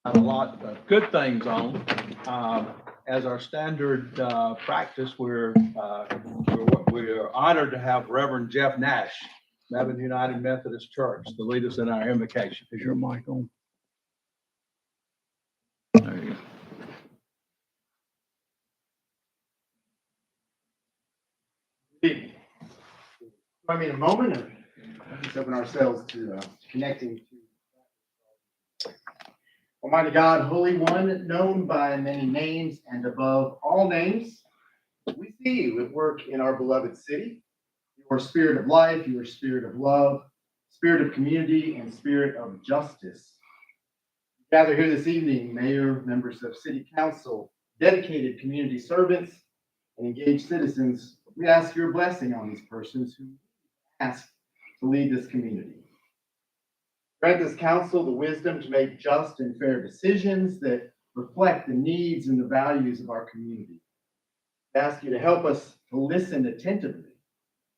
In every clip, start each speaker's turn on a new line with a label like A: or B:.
A: a lot of good things on. As our standard practice, we're honored to have Reverend Jeff Nash, Mebane United Methodist Church, to lead us in our invocation. Is your mic on? There you go.
B: I mean, a moment of let's open ourselves to connecting to Almighty God, Holy One, known by many names and above all names. We see you at work in our beloved city. Your spirit of life, your spirit of love, spirit of community, and spirit of justice. Gather here this evening, Mayor, members of City Council, dedicated community servants, and engaged citizens. We ask your blessing on these persons who ask to lead this community. Grant this council the wisdom to make just and fair decisions that reflect the needs and the values of our community. We ask you to help us to listen attentively,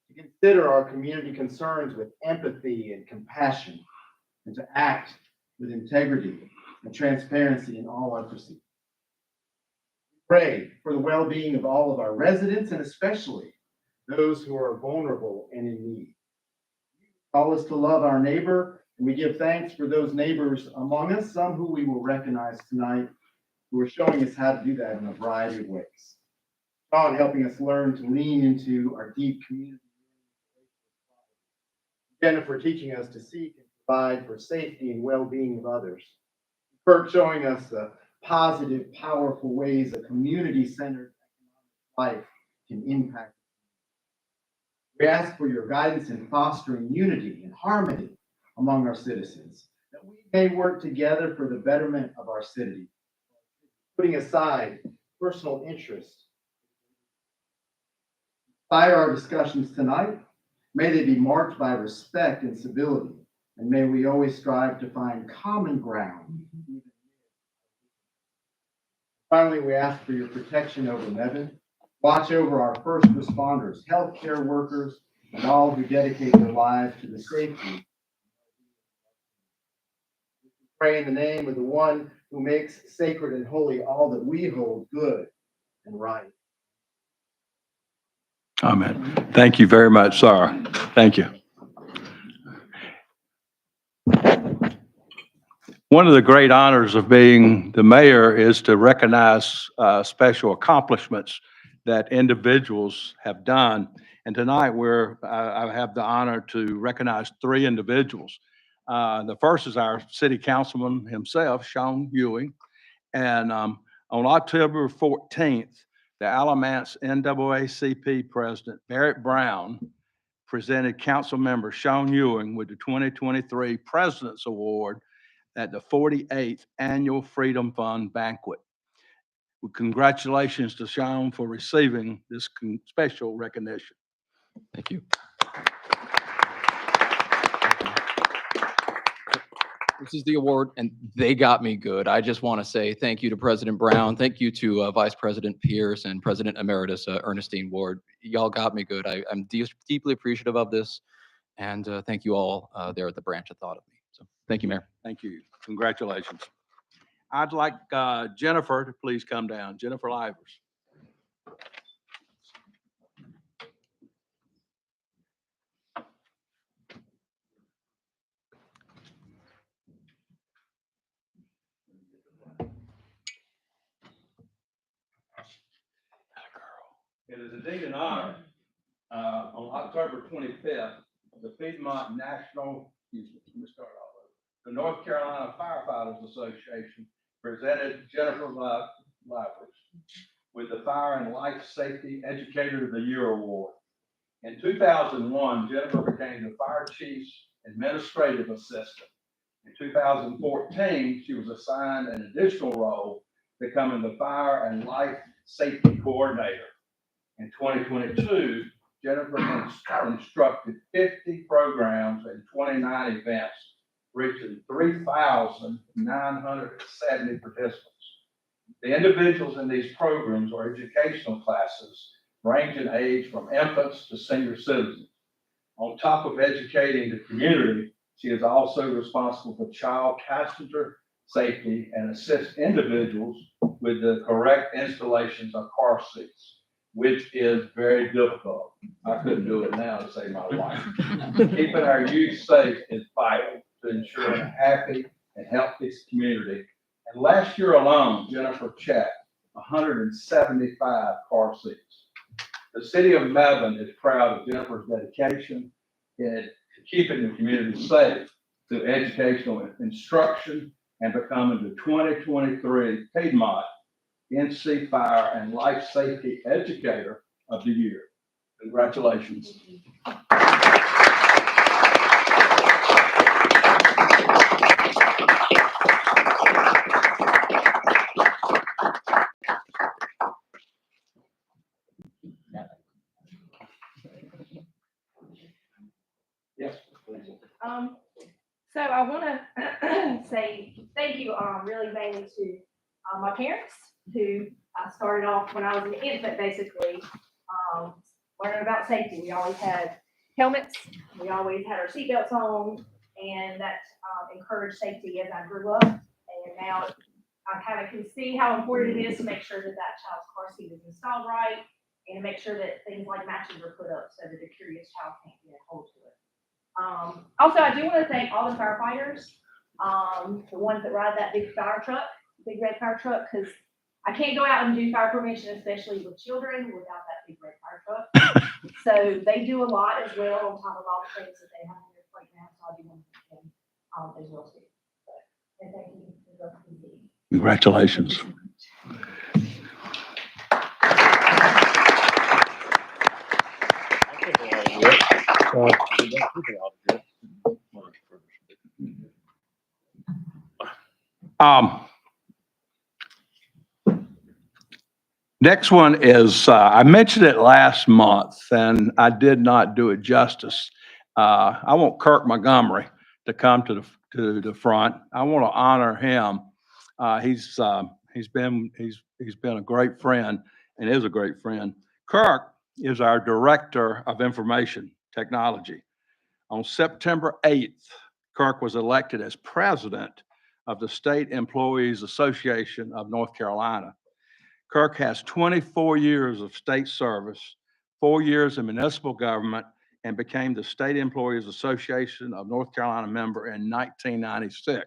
B: to consider our community concerns with empathy and compassion, and to act with integrity and transparency in all our proceedings. Pray for the well-being of all of our residents and especially those who are vulnerable and in need. Call us to love our neighbor, and we give thanks for those neighbors among us, some who we will recognize tonight, who are showing us how to do that in a variety of ways. God helping us learn to lean into our deep community. Jennifer teaching us to seek and provide for safety and well-being of others. Kurt showing us the positive, powerful ways a community-centered life can impact. We ask for your guidance in fostering unity and harmony among our citizens, that we may work together for the betterment of our city, putting aside personal interests. By our discussions tonight, may they be marked by respect and civility, and may we always strive to find common ground. Finally, we ask for your protection over Mebane. Watch over our first responders, healthcare workers, and all who dedicate their lives to the safety. We pray in the name of the one who makes sacred and holy all that we hold good and right.
A: Amen. Thank you very much, Sarah. Thank you. One of the great honors of being the mayor is to recognize special accomplishments that individuals have done. And tonight I have the honor to recognize three individuals. The first is our city councilman himself, Sean Ewing. And on October 14th, the Alamance NAACP president, Barrett Brown, presented council member Sean Ewing with the 2023 President's Award at the 48th Annual Freedom Fund Banquet. Well, congratulations to Sean for receiving this special recognition.
C: Thank you. This is the award, and they got me good. I just want to say thank you to President Brown. Thank you to Vice President Pierce and President Emeritus Ernestine Ward. Y'all got me good. I'm deeply appreciative of this, and thank you all there at the branch that thought of me. So thank you, Mayor.
A: Thank you. Congratulations. I'd like Jennifer to please come down. Jennifer Livers. It is indeed an honor. On October 25th, the Piedmont National, let me start off. The North Carolina Firefighters Association presented Jennifer Livers with the Fire and Life Safety Educator of the Year Award. In 2001, Jennifer became the Fire Chief's Administrative Assistant. In 2014, she was assigned an additional role, becoming the Fire and Life Safety Coordinator. In 2022, Jennifer instructed 50 programs and 29 events, reaching 3,970 participants. The individuals in these programs are educational classes range in age from infants to senior citizens. On top of educating the community, she is also responsible for child passenger safety and assist individuals with the correct installations of car seats, which is very difficult. I couldn't do it now to save my life. Keeping our youth safe is vital to ensure a happy and healthy community. And last year alone, Jennifer checked 175 car seats. The city of Mebane is proud of Jennifer's dedication in keeping the community safe through educational instruction and becoming the 2023 Piedmont NC Fire and Life Safety Educator of the Year. Congratulations. Yes, please.
D: So I want to say thank you, really mainly to my parents, who I started off when I was an infant, basically, learning about safety. We always had helmets, we always had our seatbelts on, and that encouraged safety as I grew up. And now I kind of can see how important it is to make sure that that child's car seat is installed right, and to make sure that things like matches are put up so that a curious child can't get a hold to it. Also, I do want to thank all the firefighters, the ones that ride that big fire truck, big red fire truck, because I can't go out and do fire prevention, especially with children, without that big red fire truck. So they do a lot as well on top of all the things that they have on their plate now. So I do want to thank them as well too. And thank you.
A: Congratulations. Next one is, I mentioned it last month and I did not do it justice. I want Kirk Montgomery to come to the front. I want to honor him. He's been a great friend and is a great friend. Kirk is our Director of Information Technology. On September 8th, Kirk was elected as President of the State Employees Association of North Carolina. Kirk has 24 years of state service, 4 years in municipal government, and became the State Employees Association of North Carolina member in 1996.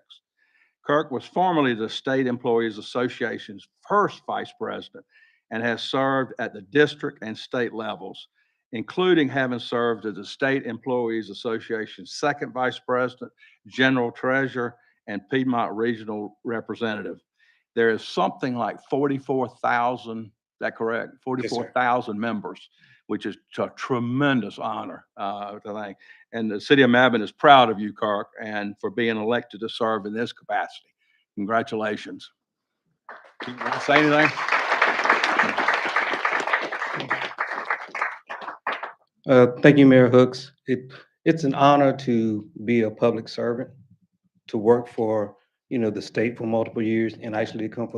A: Kirk was formerly the State Employees Association's first vice president and has served at the district and state levels, including having served as the State Employees Association's second vice president, general treasurer, and Piedmont regional representative. There is something like 44,000, is that correct? 44,000 members, which is a tremendous honor, I think. And the city of Mebane is proud of you, Kirk, and for being elected to serve in this capacity. Congratulations. You want to say anything?
E: Thank you, Mayor Hooks. It's an honor to be a public servant, to work for, the state for multiple years, and actually to come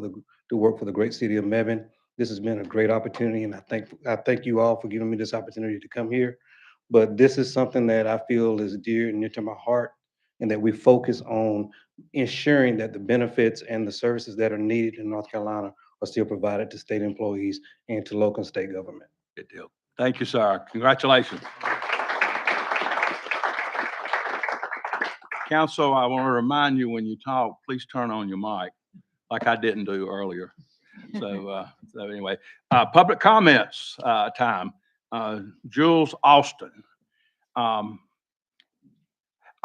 E: to work for the great city of Mebane. This has been a great opportunity, and I thank you all for giving me this opportunity to come here. But this is something that I feel is dear and near to my heart, and that we focus on ensuring that the benefits and the services that are needed in North Carolina are still provided to state employees and to local and state government.
A: Good deal. Thank you, sir. Congratulations. Council, I want to remind you when you talk, please turn on your mic, like I didn't do earlier. So anyway, public comments time. Jules Austin. I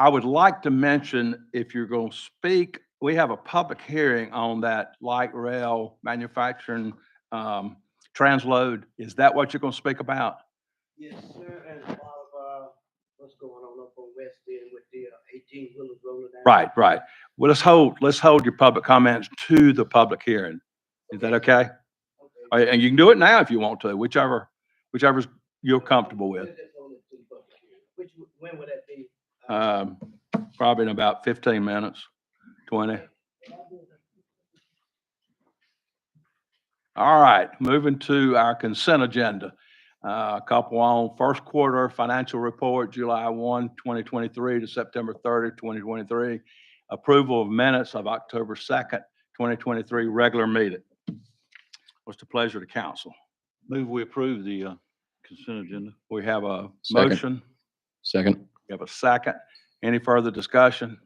A: would like to mention, if you're going to speak, we have a public hearing on that light rail manufacturing transload. Is that what you're going to speak about?
F: Yes, sir, and a lot of what's going on up on West End with the 18-wheelers rolling down.
A: Right. Well, let's hold your public comments to the public hearing. Is that okay?
F: Okay.
A: And you can do it now if you want to, whichever you're comfortable with.
F: When would that be?
A: Probably in about 15 minutes, 20. All right, moving to our consent agenda. A couple on first quarter financial report, July 1, 2023 to September 30, 2023. Approval of minutes of October 2nd, 2023 regular meeting. What's the pleasure of the council?
G: Move we approve the consent agenda.
A: We have a
C: Second.
A: motion.
C: Second.
A: We have a second. Any further discussion?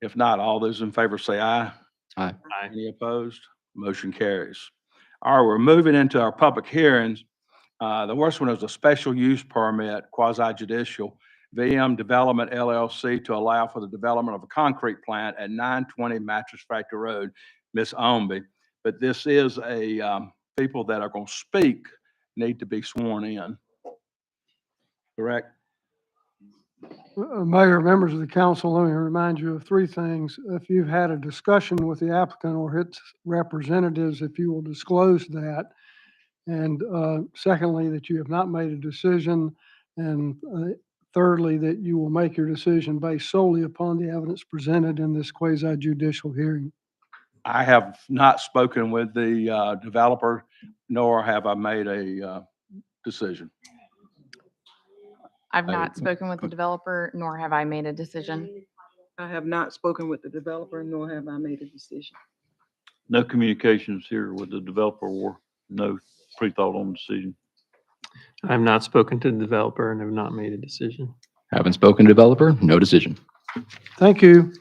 A: If not, all those in favor say aye.
C: Aye.
A: Any opposed? Motion carries. All right, we're moving into our public hearings. The first one is a special use permit, quasi judicial, VM Development LLC to allow for the development of a concrete plant at 920 Mattress Factory Road, Miss Omby. But this is people that are going to speak need to be sworn in. Correct?
H: Mayor, members of the council, let me remind you of three things. If you've had a discussion with the applicant or its representatives, if you will disclose that. And secondly, that you have not made a decision. And thirdly, that you will make your decision based solely upon the evidence presented in this quasi judicial hearing.
A: I have not spoken with the developer, nor have I made a decision.
I: I've not spoken with the developer, nor have I made a decision.
J: I have not spoken with the developer, nor have I made a decision.
G: No communications here with the developer or no pre-thought on the decision.
K: I have not spoken to the developer and have not made a decision.
C: Haven't spoken to developer, no decision.
H: Thank you.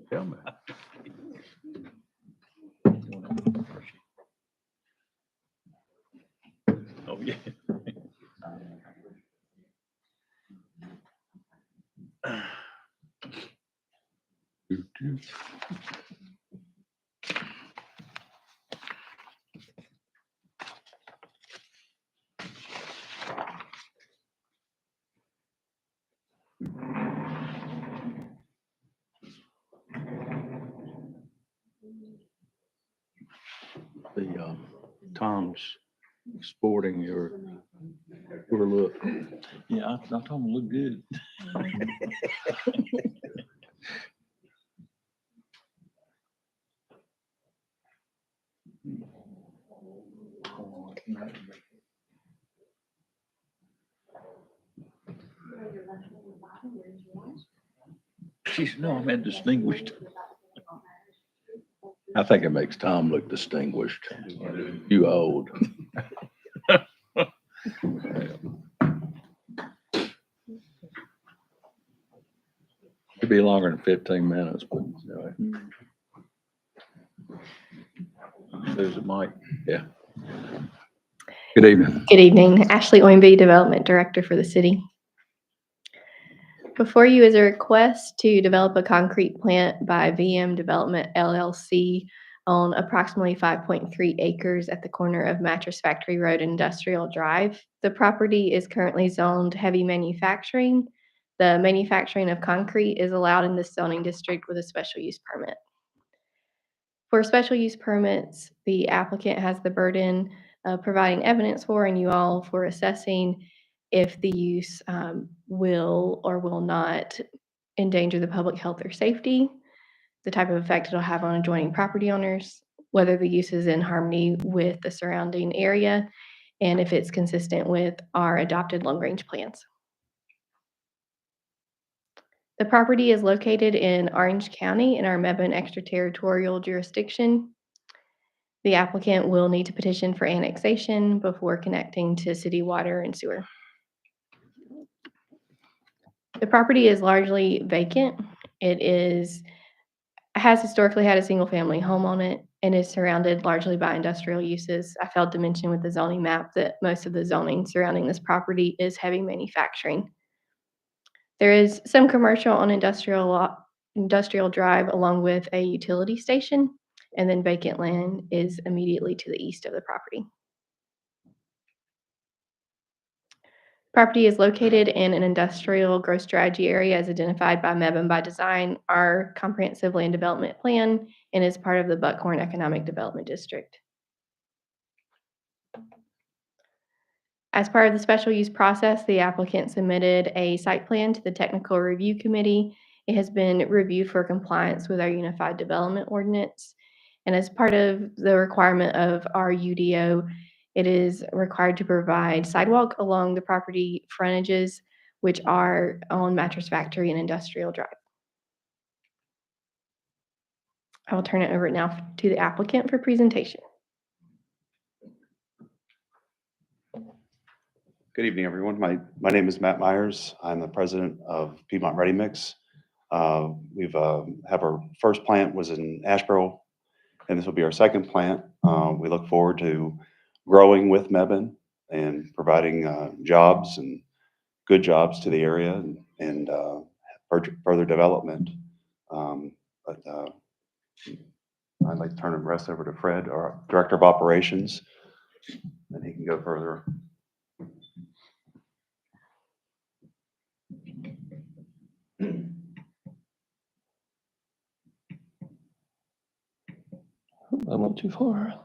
G: Tell me. Oh, yeah.
A: The Tom's sporting your look.
G: Yeah, I told him to look good. She's, no, I meant distinguished.
A: I think it makes Tom look distinguished. You old. It'd be longer than 15 minutes, but
G: There's a mic.
A: yeah. Good evening.
L: Good evening. Ashley Oimby, Development Director for the city. Before you is a request to develop a concrete plant by VM Development LLC on approximately 5.3 acres at the corner of Mattress Factory Road Industrial Drive. The property is currently zoned heavy manufacturing. The manufacturing of concrete is allowed in this zoning district with a special use permit. For special use permits, the applicant has the burden of providing evidence for and you all for assessing if the use will or will not endanger the public health or safety, the type of effect it'll have on adjoining property owners, whether the use is in harmony with the surrounding area, and if it's consistent with our adopted long-range plans. The property is located in Orange County in our Mebane extraterritorial jurisdiction. The applicant will need to petition for annexation before connecting to city water and sewer. The property is largely vacant. It has historically had a single-family home on it and is surrounded largely by industrial uses. I failed to mention with the zoning map that most of the zoning surrounding this property is heavy manufacturing. There is some commercial on Industrial Drive along with a utility station, and then vacant land is immediately to the east of the property. Property is located in an industrial growth strategy area as identified by Mebane by Design, our comprehensive land development plan, and is part of the Buckhorn Economic Development District. As part of the special use process, the applicant submitted a site plan to the Technical Review Committee. It has been reviewed for compliance with our Unified Development Ordinance. And as part of the requirement of our UDO, it is required to provide sidewalk along the property frontages, which are on Mattress Factory and Industrial Drive. I will turn it over now to the applicant for presentation.
M: Good evening, everyone. My name is Matt Myers. I'm the president of Piedmont Ready Mix. We've have our first plant was in Asheboro, and this will be our second plant. We look forward to growing with Mebane and providing jobs and good jobs to the area and further development. But I'd like to turn the rest over to Fred, our Director of Operations, and he can go further.
K: I went too far.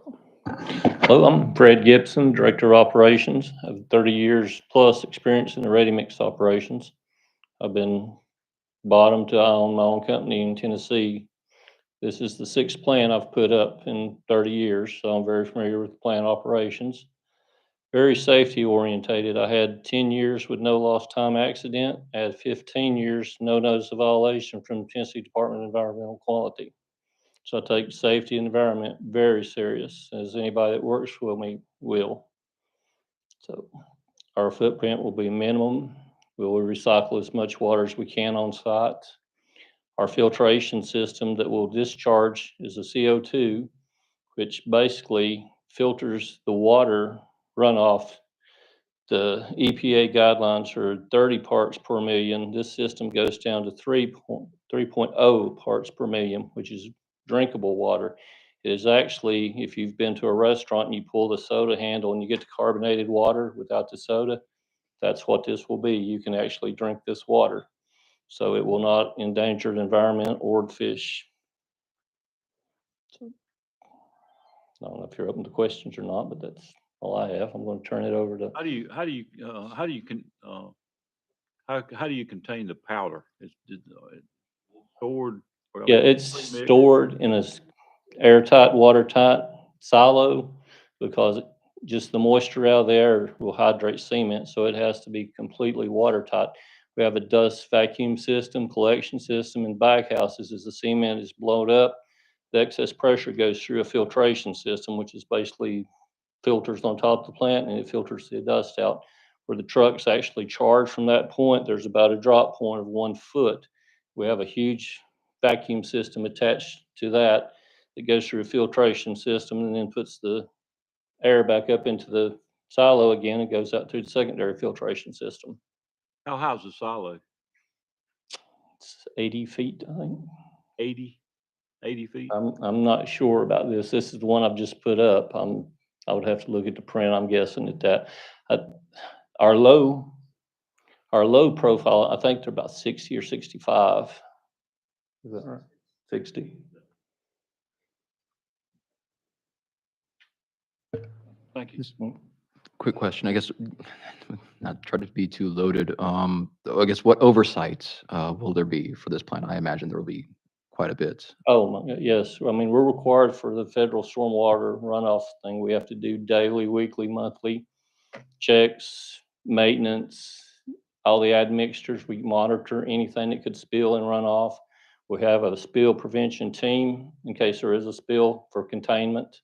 K: Hello, I'm Fred Gibson, Director of Operations. I have 30 years plus experience in the ready mix operations. I've been bottom to I own my own company in Tennessee. This is the 6th plant I've put up in 30 years, so I'm very familiar with plant operations. Very safety orientated. I had 10 years with no lost time accident. I had 15 years no notice of violation from the Tennessee Department of Environmental Quality. So I take safety and environment very serious, as anybody that works with me will. So our footprint will be minimum. We will recycle as much water as we can on site. Our filtration system that will discharge is a CO2, which basically filters the water runoff. The EPA guidelines are 30 parts per million. This system goes down to 3.0 parts per million, which is drinkable water. It is actually, if you've been to a restaurant and you pull the soda handle and you get the carbonated water without the soda, that's what this will be. You can actually drink this water. So it will not endanger the environment or the fish. So, I don't know if you're open to questions or not, but that's all I have. I'm going to turn it over to.
G: How do you contain the powder? It's stored?
K: Yeah, it's stored in a airtight, watertight silo because just the moisture out of the air will hydrate cement, so it has to be completely watertight. We have a dust vacuum system, collection system in baghouses. As the cement is blown up, the excess pressure goes through a filtration system, which is basically filters on top of the plant, and it filters the dust out. Where the trucks actually charge from that point, there's about a drop point of 1 foot. We have a huge vacuum system attached to that goes through a filtration system and then puts the air back up into the silo again and goes out through the secondary filtration system.
G: How high is the silo?
K: It's 80 feet, I think.
G: 80 feet?
K: I'm not sure about this. This is the one I've just put up. I would have to look at the print. I'm guessing at that. Our low profile, I think they're about 60 or 65. Is that right? 60.
G: Thank you.
C: Just one quick question, I guess, not try to be too loaded. I guess what oversights will there be for this plan? I imagine there will be quite a bit.
K: Oh, my, yes. I mean, we're required for the federal stormwater runoff thing. We have to do daily, weekly, monthly checks, maintenance, all the admixtures. We monitor anything that could spill and run off. We have a spill prevention team in case there is a spill for containment.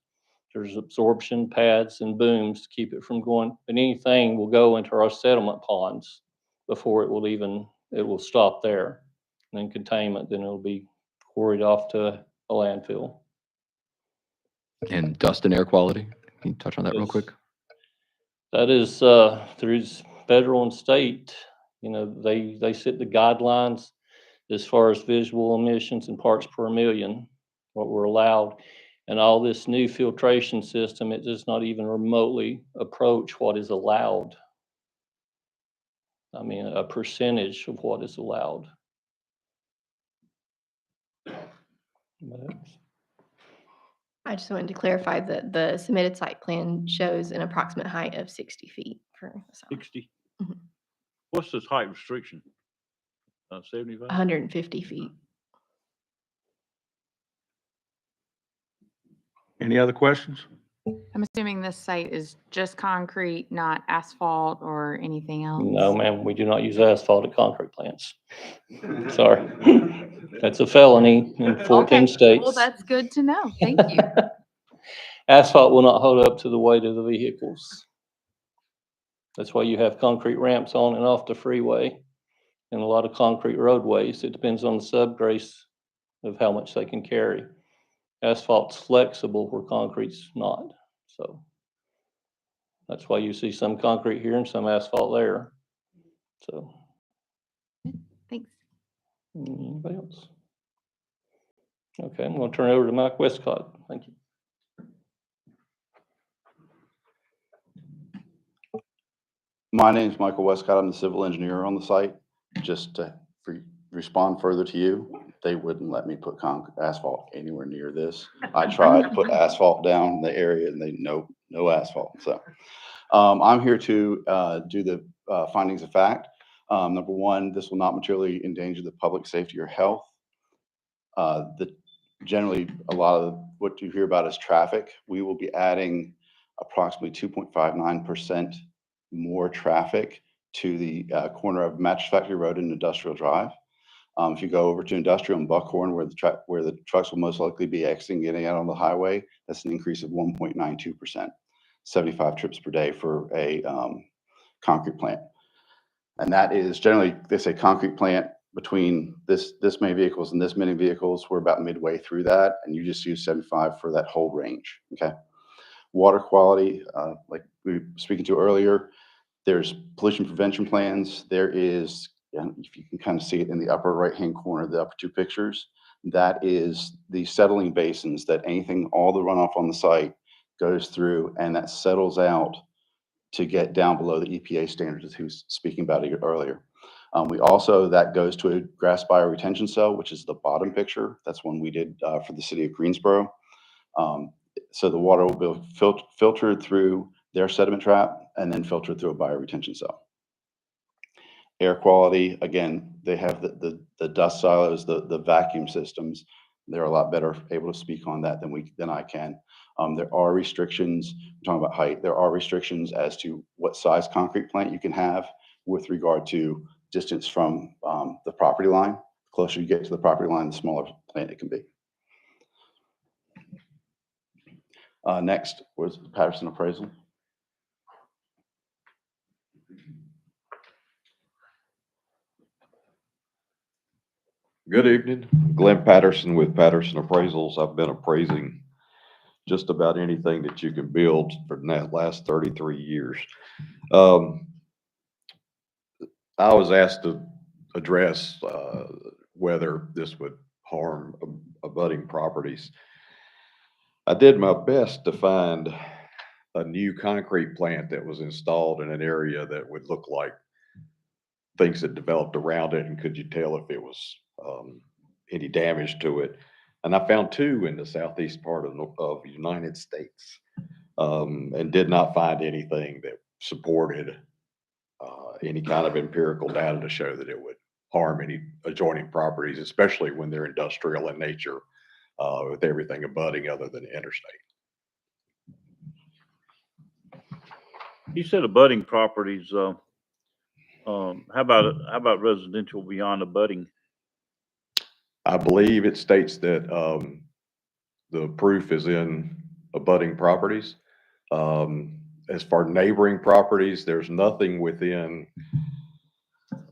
K: There's absorption pads and booms to keep it from going, but anything will go into our settlement ponds before it will stop there. And then containment, then it'll be quarried off to a landfill.
C: And dust and air quality, can you touch on that real
K: Yes.
C: quick?
K: That is through federal and state, they set the guidelines as far as visual emissions and parts per million, what we're allowed. And all this new filtration system, it does not even remotely approach what is allowed. I mean, a percentage of what is allowed. What else?
L: I just wanted to clarify that the submitted site plan shows an approximate height of 60 feet for the sign.
G: 60?
L: Mhm.
G: What's this height restriction? 75?
L: 150 feet.
A: Any other questions?
I: I'm assuming this site is just concrete, not asphalt or anything else?
K: No, ma'am, we do not use asphalt at concrete plants. Sorry. That's a felony in 14
I: Okay,
K: states.
I: well, that's good to know. Thank you.
K: Asphalt will not hold up to the weight of the vehicles. That's why you have concrete ramps on and off the freeway and a lot of concrete roadways. It depends on the subgrace of how much they can carry. Asphalt's flexible where concrete's not, so. That's why you see some concrete here and some asphalt there, so.
I: Thanks.
K: Anybody else? Okay, I'm gonna turn it over to Mike Westcott. Thank you.
M: My name's Michael Westcott. I'm the civil engineer on the site. Just to respond further to you, they wouldn't let me put asphalt anywhere near this. I tried to put asphalt down in the area and they, no asphalt. So I'm here to do the findings of fact. Number one, this will not materially endanger the public safety or health. Generally, a lot of what you hear about is traffic. We will be adding approximately 2.59% more traffic to the corner of Mattress Factory Road and Industrial Drive. If you go over to Industrial and Buckhorn, where the trucks will most likely be exiting, getting out on the highway, that's an increase of 1.92%, 75 trips per day for a concrete plant. And that is generally, they say concrete plant between this many vehicles and this many vehicles. We're about midway through that, and you just use 75 for that whole range. Okay. Water quality, like we were speaking to earlier, there's pollution prevention plans. There is, if you can kind of see it in the upper right-hand corner, the upper two pictures, that is the settling basins that all the runoff on the site goes through, and that settles out to get down below the EPA standards, as he was speaking about it earlier. We also, that goes to a grass bioretention cell, which is the bottom picture. That's one we did for the city of Greensboro. So the water will be filtered through their sediment trap and then filtered through a bioretention cell. Air quality, again, they have the dust silos, the vacuum systems. They're a lot better able to speak on that than I can. There are restrictions, we're talking about height, there are restrictions as to what size concrete plant you can have with regard to distance from the property line. The closer you get to the property line, the smaller plant it can be. Next was the Patterson appraisal.
N: Good evening, Glenn Patterson with Patterson Appraisals. I've been appraising just about anything that you can build for the last 33 years. I was asked to address whether this would harm abutting properties. I did my best to find a new concrete plant that was installed in an area that would look like things that developed around it, and could you tell if it was any damage to it. And I found two in the southeast part of the United States, and did not find anything that supported any kind of empirical data to show that it would harm any adjoining properties, especially when they're industrial in nature, with everything abutting other than the interstate.
G: You said abutting properties, how about residential beyond abutting?
N: I believe it states that the proof is in abutting properties. As far neighboring properties, there's nothing within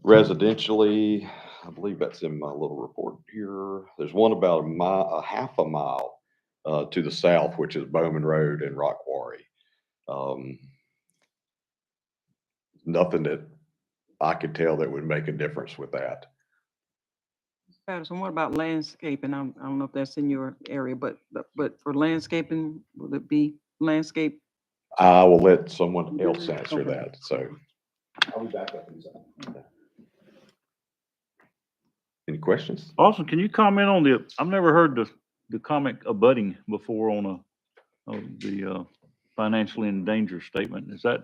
N: residentially. I believe that's in my little report here. There's one about a half a mile to the south, which is Bowman Road and Rock Quarry. Nothing that I could tell that would make a difference with that.
J: Patterson, what about landscaping? I don't know if that's in your area, but for landscaping, will it be landscape?
N: I will let someone else answer that. So
M: I'll be back up in a second. Any questions?
G: Austin, can you comment on I've never heard the comment abutting before on the financially endangered statement. Is that,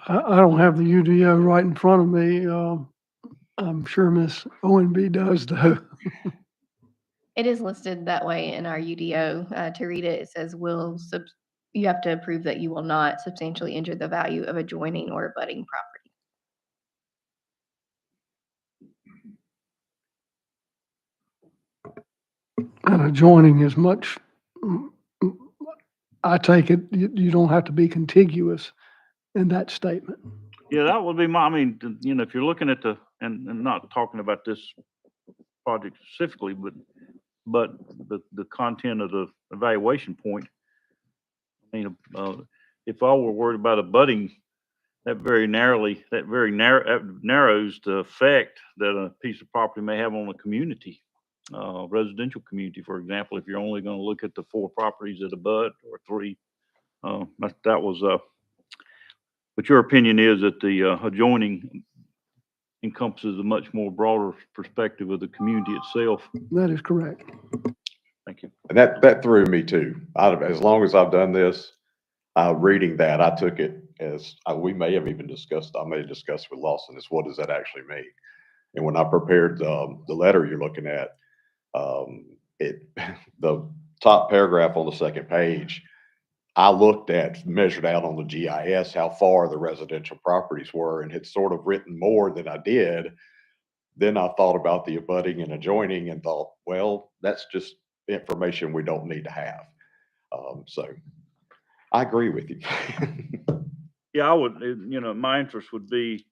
H: I don't have the UDO right in front of me. I'm sure Miss ONB does though.
L: It is listed that way in our UDO. To read it, it says you have to approve that you will not substantially injure the value of adjoining or abutting property.
H: And adjoining is much, I take it, you don't have to be contiguous in that statement.
G: yeah, that would be I mean, if you're looking at and not talking about this project specifically, but the content of the evaluation point. I mean, if I were worried about abutting, that very narrows the effect that a piece of property may have on a community, residential community, for example. If you're only going to look at the 4 properties that abut or 3, that was. But your opinion is that the adjoining encompasses a much more broader perspective of the community itself.
H: That is correct.
G: Thank you.
N: And that threw me too. As long as I've done this, reading that, I took it as, we may have even discussed, I may have discussed with Lawson, is what does that actually mean? And when I prepared the letter you're looking at, the top paragraph on the second page, I measured out on the GIS how far the residential properties were and had sort of written more than I did. Then I thought about the abutting and adjoining and thought, well, that's just information we don't need to have. So I agree with you.
G: Yeah, I would, my interest would be,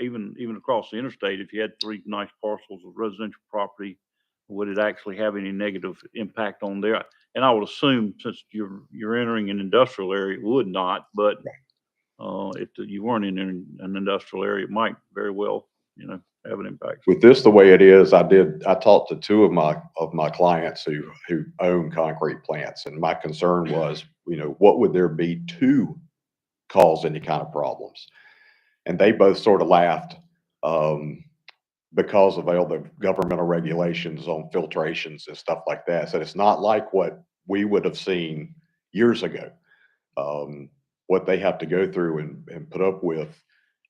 G: even across the interstate, if you had 3 nice parcels of residential property, would it actually have any negative impact on there? And I would assume since you're entering an industrial area, it would not, but, if you weren't in an industrial area, it might very well, have an impact.
N: With this the way it is, I talked to 2 of my clients who own concrete plants, and my concern was, what would there be to cause any kind of problems? And they both sort of laughed, because of all the governmental regulations on filtrations and stuff like that. So it's not like what we would have seen years ago. What they have to go through and put up with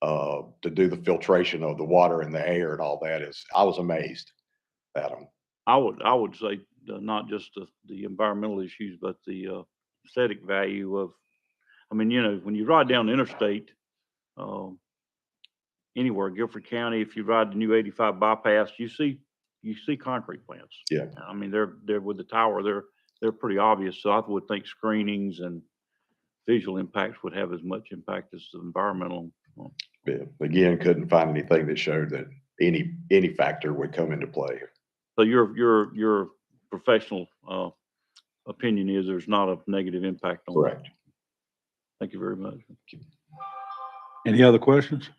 N: to do the filtration of the water and the air and all that I was amazed at them.
G: I would say not just the environmental issues, but the aesthetic value of, when you ride down the interstate, anywhere, Guilford County, if you ride the new 85 bypass, you see concrete plants.
N: Yeah.
G: They're with the tower, they're pretty obvious. So I would think screenings and visual impacts would have as much impact as the environmental.
N: Yeah. Again, couldn't find anything that showed that any factor would come into play.
G: So your professional opinion is there's not a negative impact on that.
N: Correct.
G: Thank you very much.
A: Any other questions?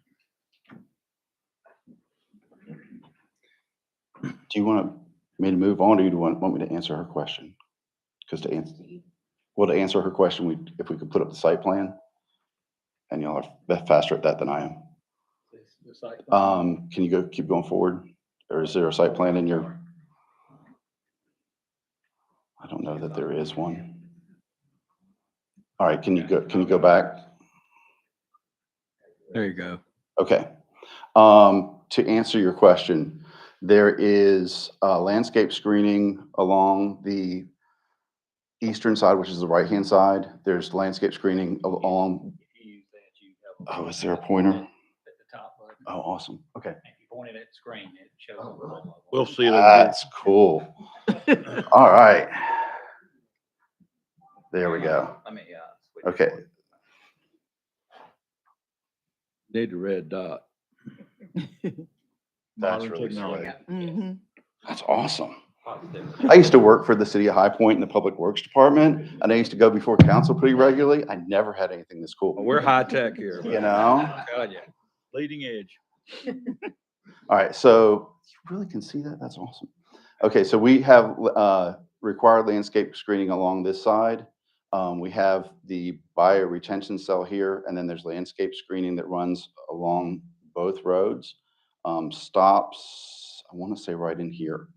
O: Do you want me to move on, or do you want me to answer her question? Because to answer her question, if we could put up the site plan, and y'all are faster at that than I am. Can you keep going forward, or is there a site plan in your? I don't know that there is one. All right, can you go back?
A: There you go.
O: Okay. To answer your question, there is landscape screening along the eastern side, which is the right-hand side. There's landscape screening along. Oh, is there a pointer?
P: At the top button.
O: Oh, awesome. Okay.
P: If you point it at the screen, it shows.
G: We'll see it.
O: That's cool. All right. There we go. Okay.
A: Need the red dot.
O: That's really sweet.
J: Mm-hmm.
O: That's awesome. I used to work for the city of High Point in the Public Works Department, and I used to go before council pretty regularly. I never had anything this cool.
A: Well, we're high tech here.
O: You know?
A: God, yeah.
G: Leading edge.
O: All right, so you really can see that? That's awesome. Okay, so we have required landscape screening along this side. We have the bioretention cell here, and then there's landscape screening that runs along both roads. Stops, I want to say right in here.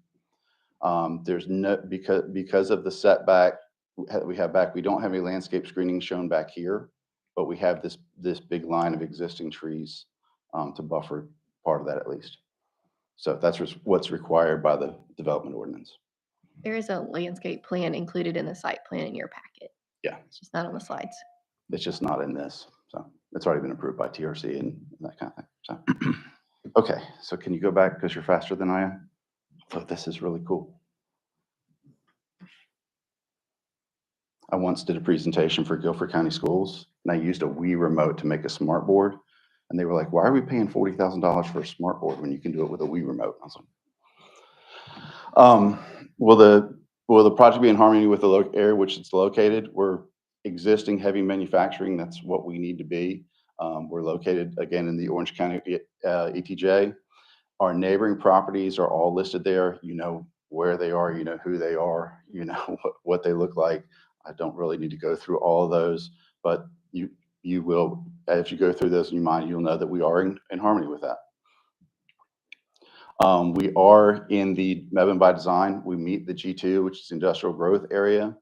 O: There's no, because of the setback we have back, we don't have any landscape screening shown back here, but we have this big line of existing trees to buffer part of that at least. So that's what's required by the development ordinance.
L: There is a landscape plan included in the site plan in your packet.
O: Yeah.
L: It's just not on the slides.
O: It's just not in this. So it's already been approved by TRC and that kind of thing. So, okay. So can you go back because you're faster than I am? So this is really cool. I once did a presentation for Guilford County Schools, and I used a Wii remote to make a smart board. And they were like, why are we paying $40,000 for a smart board when you can do it with a Wii remote? I was like, will the project be in harmony with the area which it's located? We're existing heavy manufacturing. That's what we need to be. We're located again in the Orange County ETJ. Our neighboring properties are all listed there. You know where they are, you know who they are, you know what they look like. I don't really need to go through all of those, but you will, if you go through those in your mind, you'll know that we are in harmony with that. We are in the Mebane by design. We meet the G2, which is industrial growth area.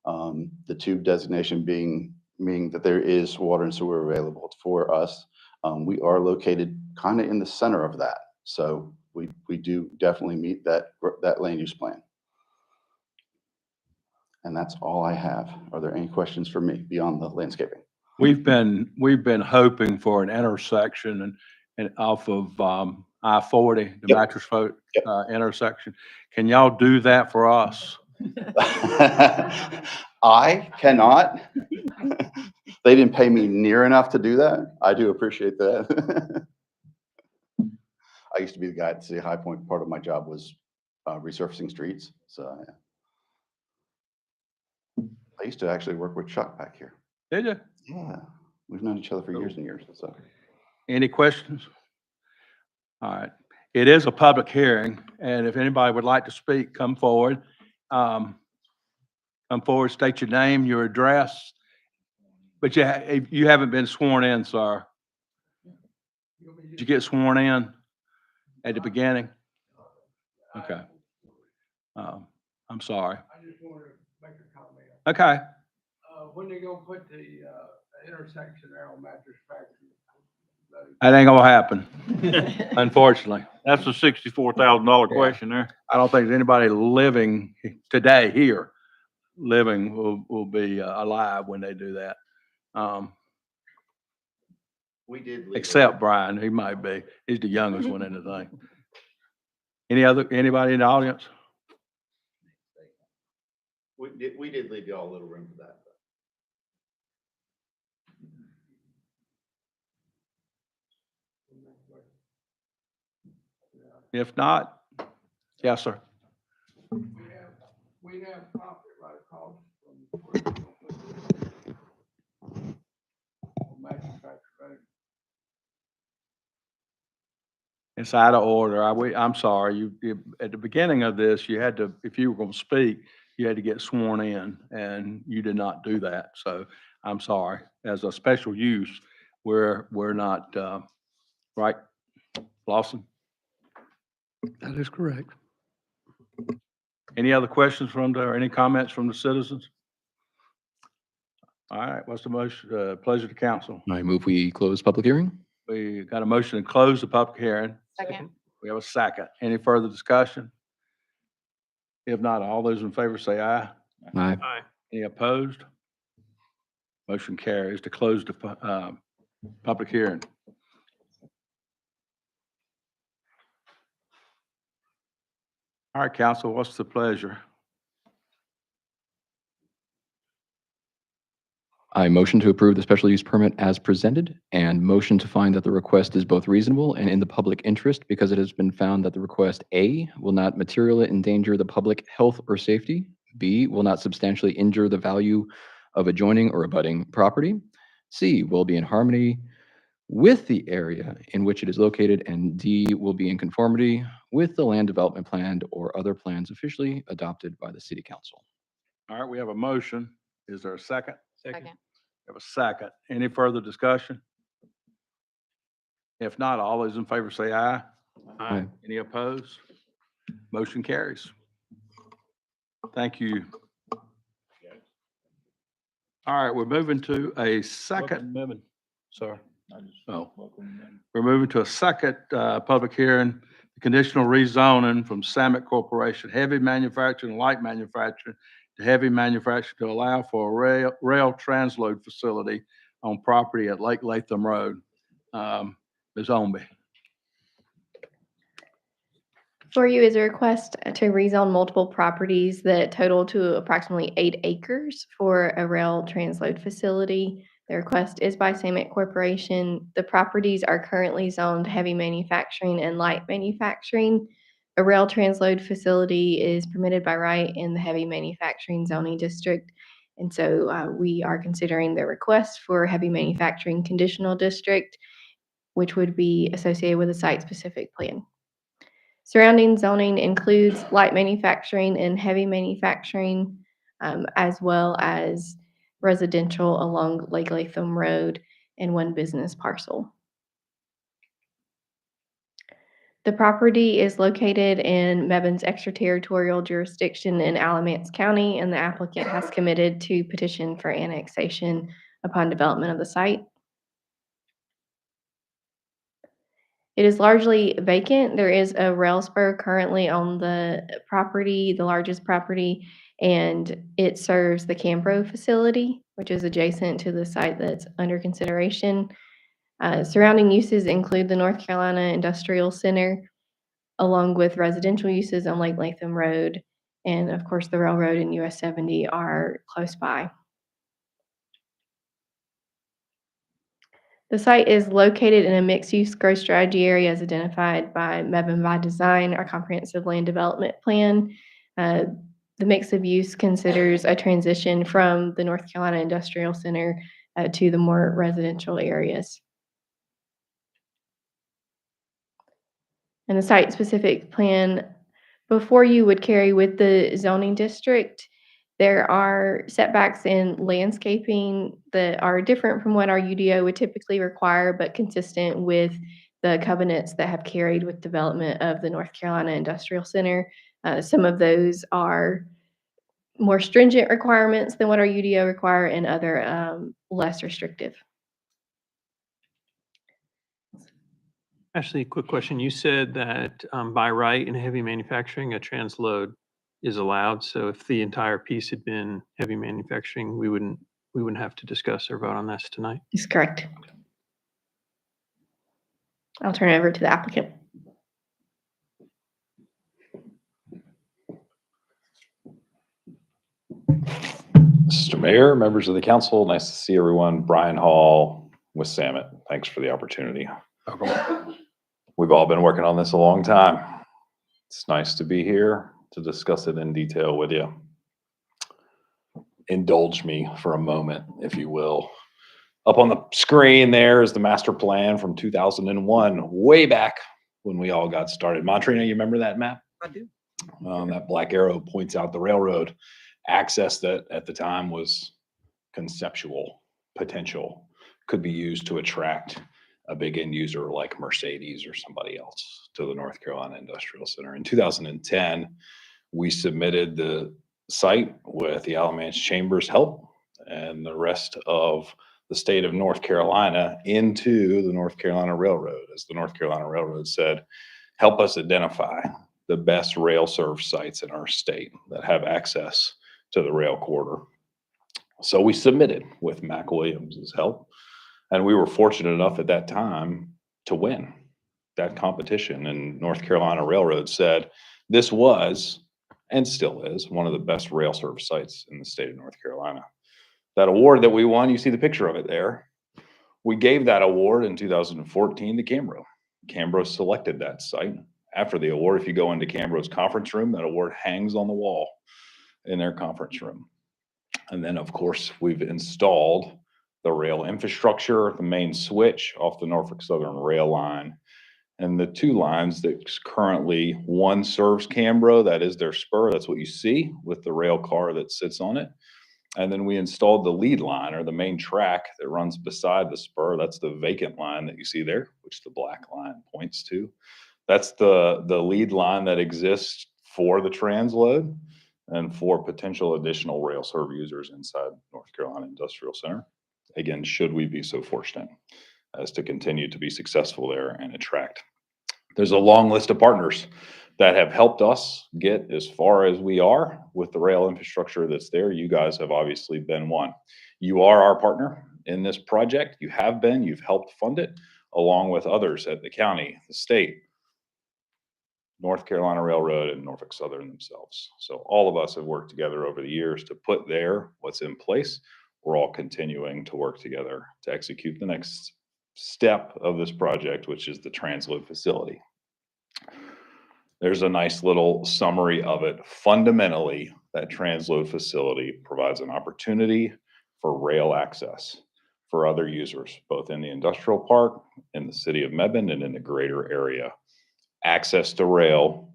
O: The tube designation meaning that there is water and sewer available for us. We are located kind of in the center of that. So we do definitely meet that land use plan. And that's all I have. Are there any questions for me beyond the landscaping?
A: We've been hoping for an intersection and off of I-40, the
O: Yep.
A: Mattress Boat intersection. Can y'all do that for us?
O: I cannot. They didn't pay me near enough to do that. I do appreciate that. I used to be the guy at City High Point. Part of my job was resurfacing streets. So I used to actually work with Chuck back here.
A: Did you?
O: Yeah, we've known each other for years and years. So,
A: Any questions? All right. It is a public hearing, and if anybody would like to speak, come forward. Come forward, state your name, your address. But you haven't been sworn in, sir. Did you get sworn in at the beginning? Okay. I'm sorry.
H: I just wanted to make a comment.
A: Okay.
H: When they gonna put the intersection there on Mattress Factory?
A: That ain't gonna happen, unfortunately.
G: That's a $64,000 question there.
A: I don't think anybody living today here, will be alive when they do that.
O: we did.
A: Except Brian, he might be. He's the youngest one in the thing. Anybody in the audience?
O: We did leave y'all a little room for that.
A: If not, yes, sir.
H: We have property right across from where we're gonna put this on Mattress Factory Road.
A: It's out of order. I'm sorry. You at the beginning of this, you had to, if you were going to speak, you had to get sworn in, and you did not do that. So I'm sorry. As a special use, we're not, right, Lawson?
H: That is correct.
A: Any other questions or any comments from the citizens? All right, what's the motion, pleasure to council?
C: I move we close public hearing.
A: We got a motion to close the public hearing.
I: Second.
A: We have a second. Any further discussion? If not, all those in favor say aye.
C: Aye.
A: Any opposed? Motion carries to close the public hearing. All right, council, what's the pleasure?
C: I motion to approve the special use permit as presented and motion to find that the request is both reasonable and in the public interest because it has been found that the request A, will not materially endanger the public health or safety, B, will not substantially injure the value of adjoining or abutting property, C, will be in harmony with the area in which it is located, and D, will be in conformity with the land development plan or other plans officially adopted by the city council.
A: All right, we have a motion. Is there a second?
I: Second.
A: Have a second. Any further discussion? If not, all those in favor say aye.
C: Aye.
A: Any opposed? Motion carries. Thank you. All right, we're moving to a second. Sorry. Oh, we're moving to a second public hearing, conditional rezoning from Samet Corporation, heavy manufacturing, light manufacturing to heavy manufacturing to allow for a rail transload facility on property at Lake Latham Road. Ms. Omby.
L: For you is a request to rezone multiple properties that total to approximately 8 acres for a rail transload facility. The request is by Samet Corporation. The properties are currently zoned heavy manufacturing and light manufacturing. A rail transload facility is permitted by right in the heavy manufacturing zoning district. And so we are considering the request for heavy manufacturing conditional district, which would be associated with a site-specific plan. Surrounding zoning includes light manufacturing and heavy manufacturing, as well as residential along Lake Latham Road and one business parcel. The property is located in Mebane's extraterritorial jurisdiction in Alamance County, and the applicant has committed to petition for annexation upon development of the site. It is largely vacant. There is a rail spur currently on the property, the largest property, and it serves the Cambro facility, which is adjacent to the site that's under consideration. Surrounding uses include the North Carolina Industrial Center, along with residential uses on Lake Latham Road, and of course, the railroad and US 70 are close by. The site is located in a mixed-use growth strategy area as identified by Mebane by Design, our comprehensive land development plan. The mix of use considers a transition from the North Carolina Industrial Center to the more residential areas. And the site-specific plan before you would carry with the zoning district. There are setbacks in landscaping that are different from what our UDO would typically require, but consistent with the covenants that have carried with development of the North Carolina Industrial Center. Some of those are more stringent requirements than what our UDO require, and other less restrictive.
Q: Ashley, quick question. You said that by right in heavy manufacturing, a transload is allowed. So if the entire piece had been heavy manufacturing, we wouldn't have to discuss or vote on this tonight.
L: That's correct. I'll turn it over to the applicant.
R: Mr. Mayor, members of the council, nice to see everyone. Brian Hall with Samet. Thanks for the opportunity. We've all been working on this a long time. It's nice to be here to discuss it in detail with you. Indulge me for a moment, if you will. Up on the screen there is the master plan from 2001, way back when we all got started. Montrina, you remember that map?
J: I do.
R: That black arrow points out the railroad access that at the time was conceptual potential, could be used to attract a big end user like Mercedes or somebody else to the North Carolina Industrial Center. In 2010, we submitted the site with the Alamance Chamber's help and the rest of the state of North Carolina into the North Carolina Railroad. As the North Carolina Railroad said, help us identify the best rail serve sites in our state that have access to the rail corridor. So we submitted with Mac Williams' help, and we were fortunate enough at that time to win that competition. And North Carolina Railroad said this was, and still is, one of the best rail service sites in the state of North Carolina. That award that we won, you see the picture of it there. We gave that award in 2014 to Cambro. Cambro selected that site. After the award, if you go into Cambro's conference room, that award hangs on the wall in their conference room. And then, of course, we've installed the rail infrastructure, the main switch off the Norfolk Southern rail line, and the two lines that currently, one serves Cambro, that is their spur, that's what you see with the rail car that sits on it. And then we installed the lead line, or the main track that runs beside the spur. That's the vacant line that you see there, which the black line points to. That's the lead line that exists for the transload and for potential additional rail serve users inside North Carolina Industrial Center. Again, should we be so fortunate as to continue to be successful there and attract. There's a long list of partners that have helped us get as far as we are with the rail infrastructure that's there. You guys have obviously been one. You are our partner in this project. You have been, you've helped fund it, along with others at the county, the state, North Carolina Railroad, and Norfolk Southern themselves. So all of us have worked together over the years to put there what's in place. We're all continuing to work together to execute the next step of this project, which is the transload facility. There's a nice little summary of it. Fundamentally, that transload facility provides an opportunity for rail access for other users, both in the industrial park, in the city of Mebane, and in the greater area. Access to rail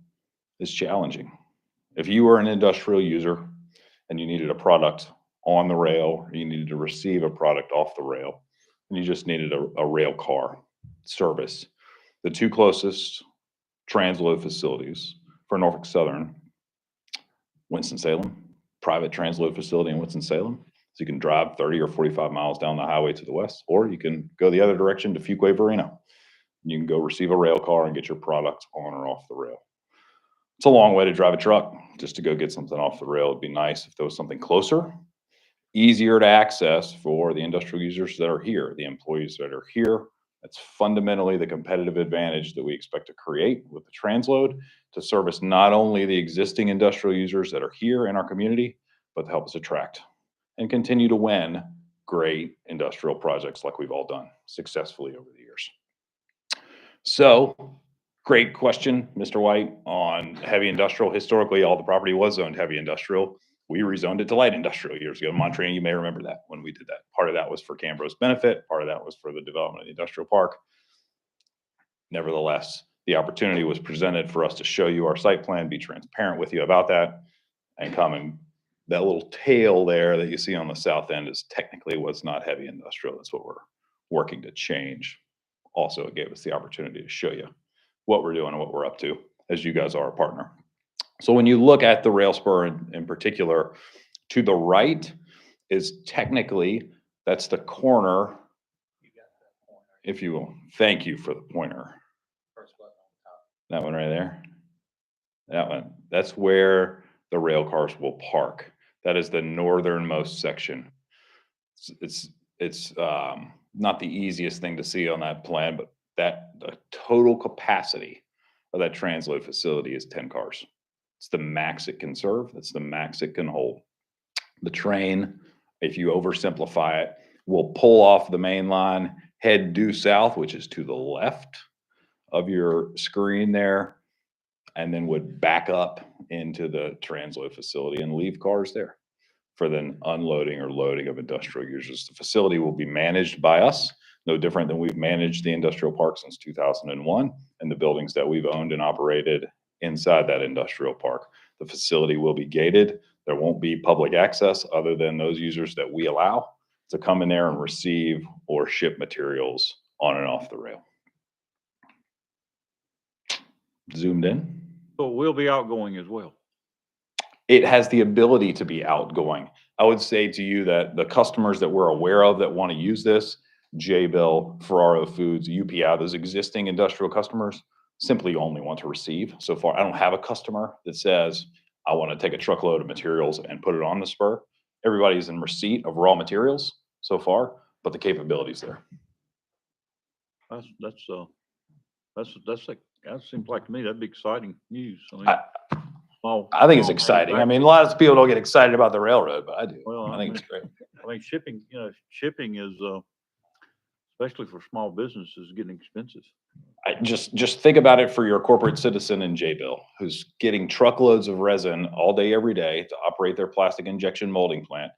R: is challenging. If you were an industrial user and you needed a product on the rail, or you needed to receive a product off the rail, and you just needed a rail car service, the two closest transload facilities for Norfolk Southern, Winston-Salem, private transload facility in Winston-Salem. So you can drive 30 or 45 miles down the highway to the west, or you can go the other direction to Fuquay-Varina. You can go receive a rail car and get your product on or off the rail. It's a long way to drive a truck just to go get something off the rail. It'd be nice if there was something closer, easier to access for the industrial users that are here, the employees that are here. That's fundamentally the competitive advantage that we expect to create with the transload to service not only the existing industrial users that are here in our community, but to help us attract and continue to win great industrial projects like we've all done successfully over the years. So, great question, Mr. White, on heavy industrial. Historically, all the property was zoned heavy industrial. We rezoned it to light industrial years ago. Montreal, you may remember that when we did that. Part of that was for Cambro's benefit. Part of that was for the development of the industrial park. Nevertheless, the opportunity was presented for us to show you our site plan, be transparent with you about that, and come and that little tail there that you see on the south end is technically what's not heavy industrial. That's what we're working to change. Also, it gave us the opportunity to show you what we're doing and what we're up to, as you guys are a partner. So when you look at the rail spur in particular, to the right is technically, that's the corner, if you will. Thank you for the pointer. That one right there. That one. That's where the rail cars will park. That is the northernmost section. It's not the easiest thing to see on that plan, but the total capacity of that transload facility is 10 cars. It's the max it can serve. That's the max it can hold. The train, if you oversimplify it, will pull off the main line, head due south, which is to the left of your screen there, and then would back up into the transload facility and leave cars there for then unloading or loading of industrial users. The facility will be managed by us, no different than we've managed the industrial park since 2001 and the buildings that we've owned and operated inside that industrial park. The facility will be gated. There won't be public access other than those users that we allow to come in there and receive or ship materials on and off the rail. Zoomed in.
G: So it will be outgoing as well.
R: It has the ability to be outgoing. I would say to you that the customers that we're aware of that want to use this, J-Bill, Ferraro Foods, UPI, those existing industrial customers simply only want to receive. So far, I don't have a customer that says, I want to take a truckload of materials and put it on the spur. Everybody's in receipt of raw materials so far, but the capability's there.
G: That seems like to me that'd be exciting news.
R: I think it's exciting. I mean, a lot of people don't get excited about the railroad, but I do.
G: Well,
R: I think it's great.
G: I mean, shipping is, especially for small businesses, getting expensive.
R: Just think about it for your corporate citizen in J-Bill, who's getting truckloads of resin all day, every day to operate their plastic injection molding plant.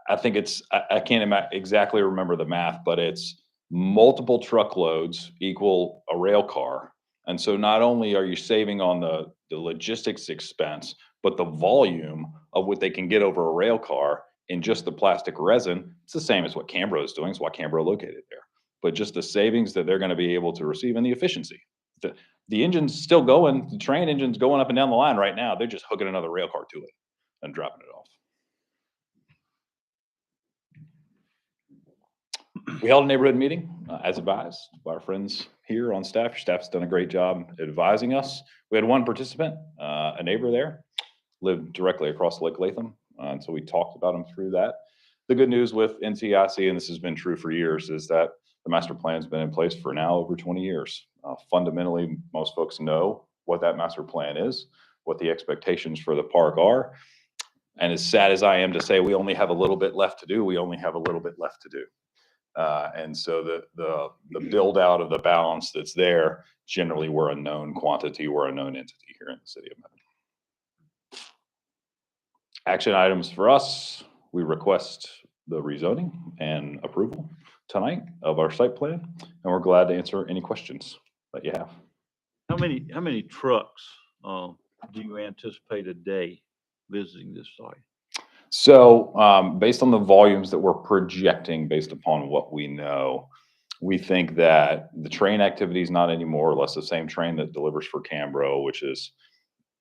R: I think I can't exactly remember the math, but it's multiple truckloads equal a rail car. And so not only are you saving on the logistics expense, but the volume of what they can get over a rail car in just the plastic resin, it's the same as what Cambro is doing. It's why Cambro located there. But just the savings that they're going to be able to receive and the efficiency. The engine's still going, the train engine's going up and down the line right now. They're just hooking another rail car to it and dropping it off. We held a neighborhood meeting as advised by our friends here on staff. Your staff's done a great job advising us. We had one participant, a neighbor there, lived directly across Lake Latham. And so we talked about him through that. The good news with NCIC, and this has been true for years, is that the master plan's been in place for now over 20 years. Fundamentally, most folks know what that master plan is, what the expectations for the park are. And as sad as I am to say we only have a little bit left to do, we only have a little bit left to do. And so the build out of the balance that's there, generally we're a known quantity, we're a known entity here in the city of Mebane. Action items for us, we request the rezoning and approval tonight of our site plan, and we're glad to answer any questions that you have.
G: How many trucks do you anticipate a day visiting this site?
R: So based on the volumes that we're projecting, based upon what we know, we think that the train activity is not any more or less the same train that delivers for Cambro, which is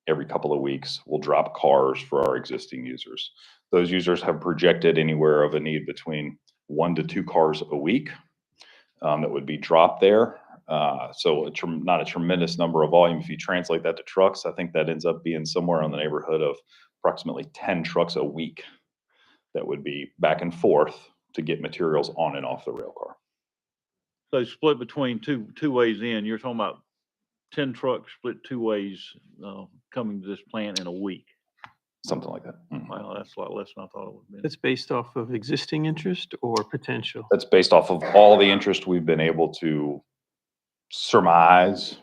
R: every couple of weeks, we'll drop cars for our existing users. Those users have projected anywhere of a need between 1 to 2 cars a week that would be dropped there. So not a tremendous number of volume. If you translate that to trucks, I think that ends up being somewhere in the neighborhood of approximately 10 trucks a week that would be back and forth to get materials on and off the rail car.
G: So split between two ways in, you're talking about 10 trucks split 2 ways coming to this plant in a week.
R: Something like that.
G: Wow, that's a lot less than I thought it would be.
Q: That's based off of existing interest or potential?
R: That's based off of all the interest we've been able to surmise,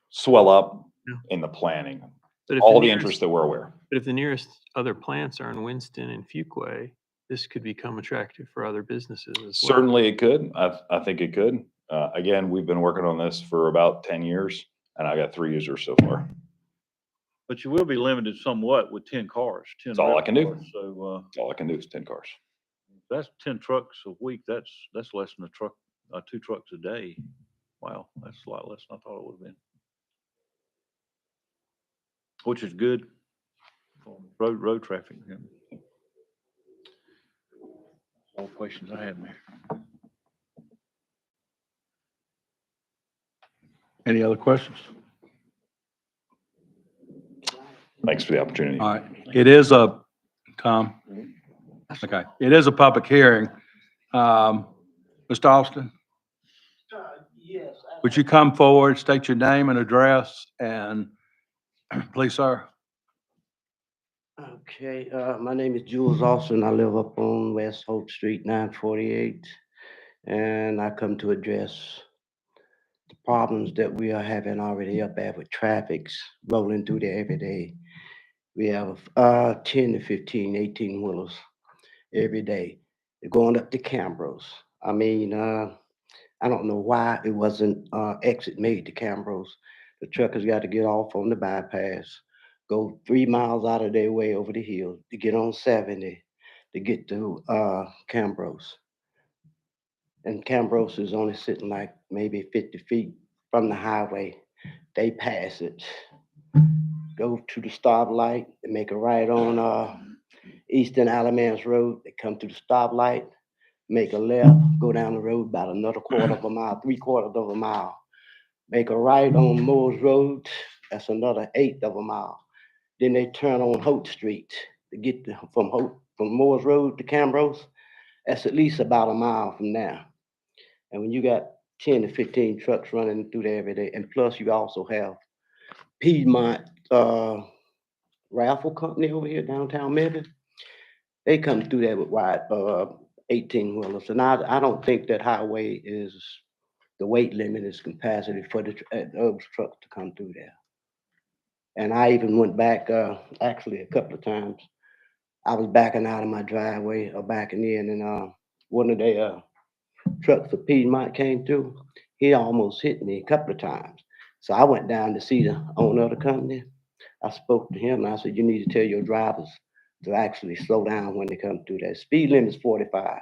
R: swell up in the planning.
Q: But if
R: All
Q: the
R: the
Q: nearest-
R: interest that we're aware.
Q: But if the nearest other plants are in Winston and Fuquay, this could become attractive for other businesses as well.
R: Certainly it could. I think it could. Again, we've been working on this for about 10 years and I got 3 users so far.
G: But you will be limited somewhat with 10 cars. 10
R: That's all I
G: rail
R: can do.
G: cars. So
R: That's all I can do is 10 cars.
G: that's 10 trucks a week. That's less than 2 trucks a day. Wow, that's a lot less than I thought it would have been. Which is good. Road traffic. Yeah. All questions I have, Mayor.
A: Any other questions?
R: Thanks for the opportunity.
A: All right. It is a, Tom? Okay. It is a public hearing. Mr. Austin?
F: Yes.
A: Would you come forward, state your name and address, and please, sir?
F: Okay, my name is Jules Austin. I live up on West Hope Street, 948. And I come to address the problems that we are having already up there with traffics rolling through there every day. We have 10 to 15, 18 wheelers every day. They're going up to Cambros. I mean, I don't know why it wasn't exit made to Cambros. The truckers got to get off on the bypass, go 3 miles out of their way over the hill to get on 70 to get to Cambros. And Cambros is only sitting like maybe 50 feet from the highway. They pass it, go to the stoplight, and make a right on Eastern Alamance Road. They come to the stoplight, make a left, go down the road about another quarter of a mile, 3/4 of a mile. Make a right on Moores Road, that's another 1/8 of a mile. Then they turn on Holt Street to get from Moores Road to Cambros. That's at least about a mile from there. And when you got 10 to 15 trucks running through there every day, and plus you also have Piedmont Raffle Company over here downtown Mebane, they come through there with wide 18 wheelers. And I don't think that highway is, the weight limit is capacity for those trucks to come through there. And I even went back actually a couple of times. I was backing out of my driveway or backing in, and one of their trucks for Piedmont came through. He almost hit me a couple of times. So I went down to see the owner of the company. I spoke to him and I said, you need to tell your drivers to actually slow down when they come through there. Speed limit is 45.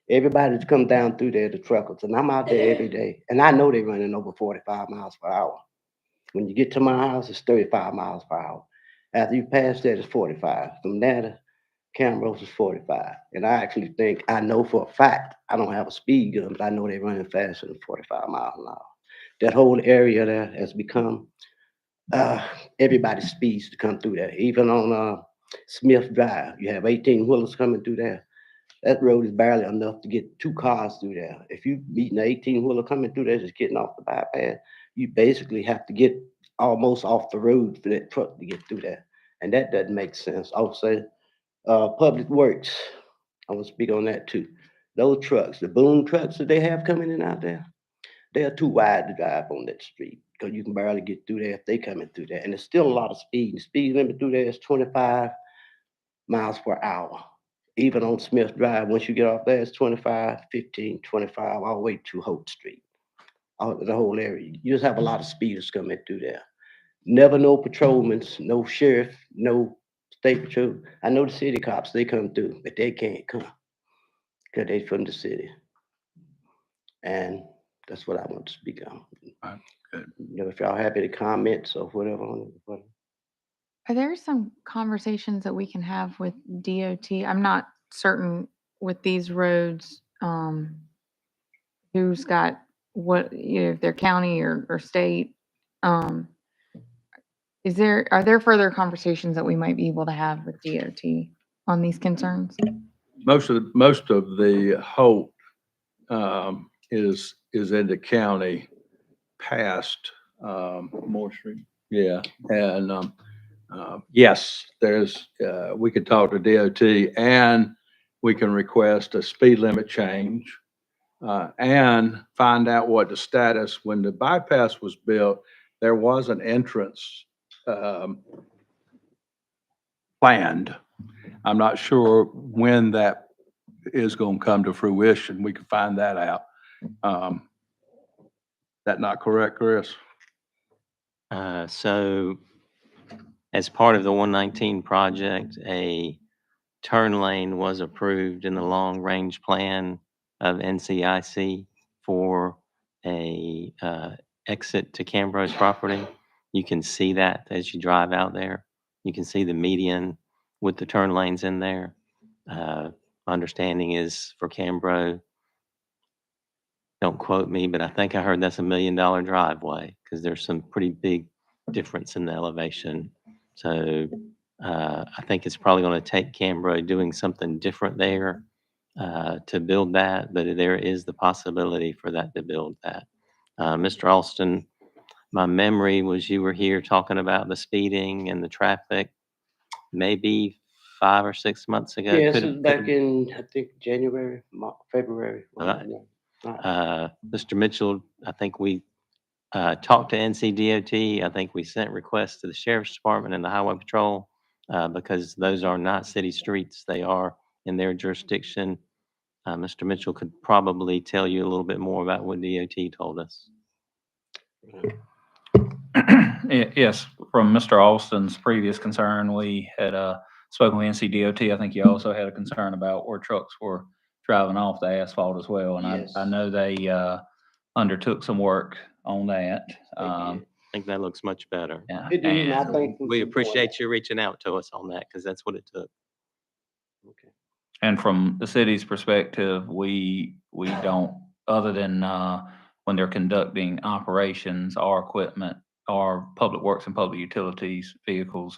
F: Everybody that's come down through there, the truckers, and I'm out there every day, and I know they're running over 45 miles per hour. When you get to my house, it's 35 miles per hour. After you pass that, it's 45. From there to Camrose is 45. And I actually think, I know for a fact, I don't have a speed gun, but I know they're running faster than 45 miles an hour. That whole area there has become, everybody speeds to come through there. Even on Smith Drive, you have 18 wheelers coming through there. That road is barely enough to get 2 cars through there. If you meet an 18 wheeler coming through there, just getting off the bypass, you basically have to get almost off the road for that truck to get through there. And that doesn't make sense. Also, Public Works, I want to speak on that too. Those trucks, the boom trucks that they have coming in out there, they are too wide to drive on that street because you can barely get through there if they coming through there. And there's still a lot of speed. The speed limit through there is 25 miles per hour. Even on Smith Drive, once you get off there, it's 25, 15, 25, all the way to Holt Street. The whole area. You just have a lot of speeders coming through there. Never no patrolmen, no sheriff, no state patrol. I know the city cops, they come through, but they can't come because they from the city. And that's what I want to speak on.
A: Right, good.
F: You know, if y'all happy to comment or whatever on it. Whatever.
I: Are there some conversations that we can have with DOT? I'm not certain with these roads, who's got what, you know, if they're county or state. Um, are there further conversations that we might be able to have with DOT on these concerns?
A: Most of the Holt is in the county past Moore Street. Yeah, and yes, there's we could talk to DOT and we can request a speed limit change and find out what the status. When the bypass was built, there was an entrance planned. I'm not sure when that is going to come to fruition. We can find that out. That not correct, Chris?
S: So as part of the 119 project, a turn lane was approved in the long-range plan of NCIC for a exit to Cambrose property. You can see that as you drive out there. You can see the median with the turn lanes in there. Understanding is for Cambro, don't quote me, but I think I heard that's $1 million driveway because there's some pretty big difference in the elevation. So I think it's probably going to take Cambro doing something different there to build that, but there is the possibility for that to build that. Mr. Alston, my memory was you were here talking about the speeding and the traffic maybe 5 or 6 months ago.
F: Yeah, this is back in, I think, January, February.
S: Mr. Mitchell, I think we talked to NCDOT. I think we sent requests to the Sheriff's Department and the Highway Patrol because those are not city streets. They are in their jurisdiction. Mr. Mitchell could probably tell you a little bit more about what DOT told us.
P: Yes, from Mr. Austin's previous concern, we had spoken with NCDOT. I think you also had a concern about where trucks were driving off the asphalt as well. And
F: Yes.
P: I know they undertook some work on that.
S: I think that looks much better.
P: Yeah.
F: It did, and I
P: And
F: think
S: We appreciate you reaching out to us on that because that's what it took.
P: And from the city's perspective, we don't, other than when they're conducting operations, our equipment, our public works and public utilities vehicles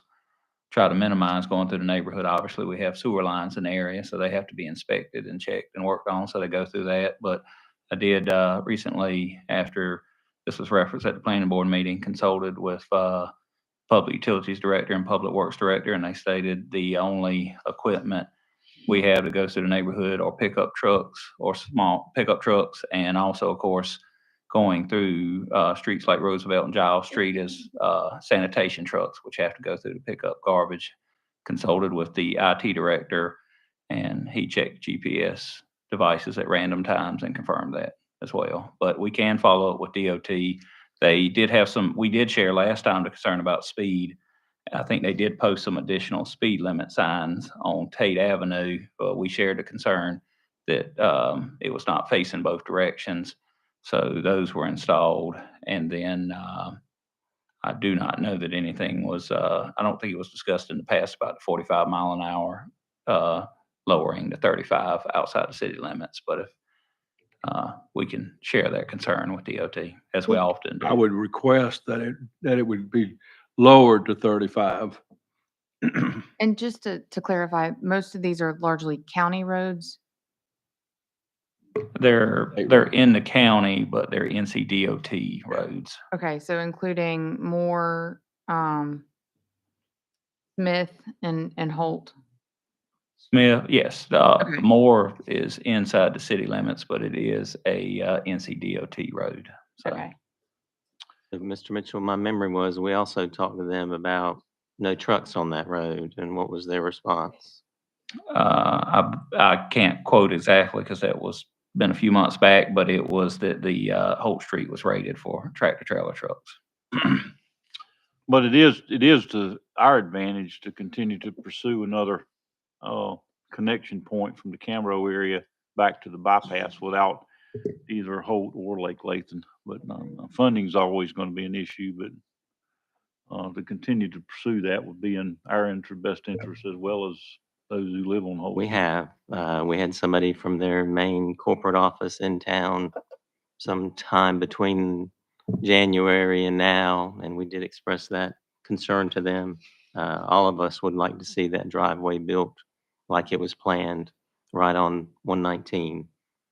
P: try to minimize going through the neighborhood. Obviously, we have sewer lines in the area, so they have to be inspected and checked and worked on, so they go through that. But I did recently, after this was referenced at the planning board meeting, consulted with public utilities director and public works director, and they stated the only equipment we have that goes through the neighborhood or pickup trucks or small pickup trucks. And also, of course, going through streets like Roosevelt and Giles Street is sanitation trucks, which have to go through to pick up garbage. Consulted with the IT director and he checked GPS devices at random times and confirmed that as well. But we can follow up with DOT. They did have we did share last time the concern about speed. I think they did post some additional speed limit signs on Tate Avenue. We shared the concern that it was not facing both directions. So those were installed. And then I do not know that anything was, I don't think it was discussed in the past about the 45 mile an hour lowering to 35 outside the city limits. But if we can share that concern with DOT, as we often do.
A: I would request that it would be lowered to 35.
I: And just to clarify, most of these are largely county roads.
P: They're in the county, but they're NCDOT roads.
I: Okay, so including Moore, Smith and Holt.
P: Smith, yes,
I: Okay.
P: Moore is inside the city limits, but it is a NCDOT road. So
I: Okay.
S: Mr. Mitchell, my memory was we also talked to them about no trucks on that road, and what was their response?
P: I can't quote exactly because that was been a few months back, but it was that the Holt Street was rated for tractor trailer trucks.
G: But it is to our advantage to continue to pursue another connection point from the Camro area back to the bypass without either Holt or Lake Lathan. But funding is always going to be an issue, but to continue to pursue that would be in our best interest as well as those who live on Holt.
S: We have, we had somebody from their main corporate office in town sometime between January and now, and we did express that concern to them. All of us would like to see that driveway built like it was planned right on 119.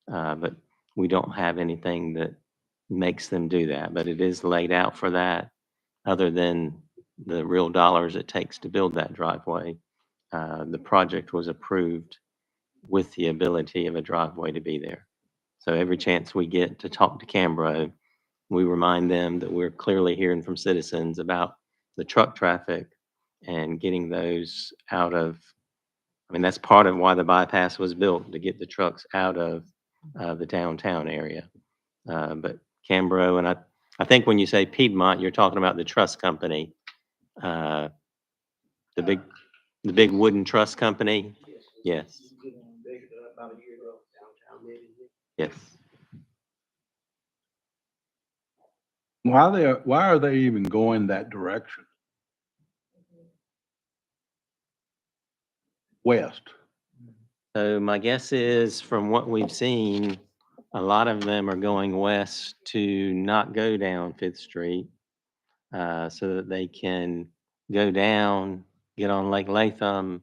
S: But we don't have anything that makes them do that, but it is laid out for that. Other than the real dollars it takes to build that driveway, the project was approved with the ability of a driveway to be there. So every chance we get to talk to Cambro, we remind them that we're clearly hearing from citizens about the truck traffic and getting those out of, I mean, that's part of why the bypass was built, to get the trucks out of the downtown area. But Cambro, and I think when you say Piedmont, you're talking about the truss company, the big wooden truss company. Yes. Yes.
A: Why are they even going that direction? West.
S: So my guess is, from what we've seen, a lot of them are going west to not go down Fifth Street, so that they can go down, get on Lake Latham,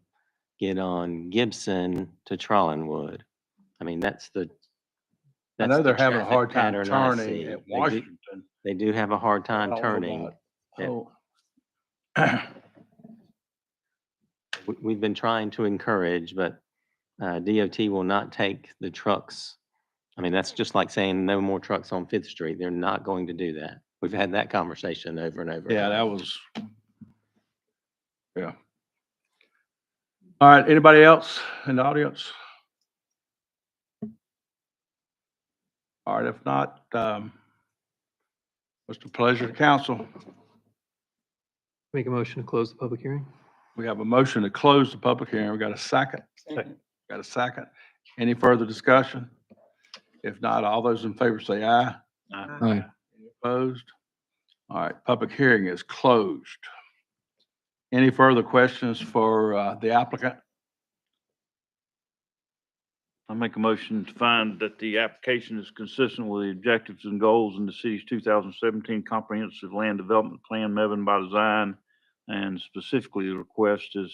S: get on Gibson to Trollinwood. I mean,
A: I
S: that's
A: know
S: the
A: they're having a
S: traffic
A: hard time
S: pattern I
A: turning
S: see.
A: at
S: They do-
A: Washington.
S: They do have a hard
A: I
S: time
A: don't know
S: turning.
A: about-
S: Yeah.
A: Oh,
S: We've been trying to encourage, but DOT will not take the trucks. I mean, that's just like saying no more trucks on Fifth Street. They're not going to do that. We've had that conversation over and over.
A: yeah, that was, yeah. All right, anybody else in the audience? All right, if not, what's the pleasure of council?
Q: Make a motion to close the public hearing.
A: We have a motion to close the public hearing. We got a second? Got a second? Any further discussion? If not, all those in favor say aye.
Q: Aye.
A: Any opposed? All right, public hearing is closed. Any further questions for the applicant?
G: I make a motion to find that the application is consistent with the objectives and goals in the city's 2017 Comprehensive Land Development Plan, Mebane by Design, and specifically the request is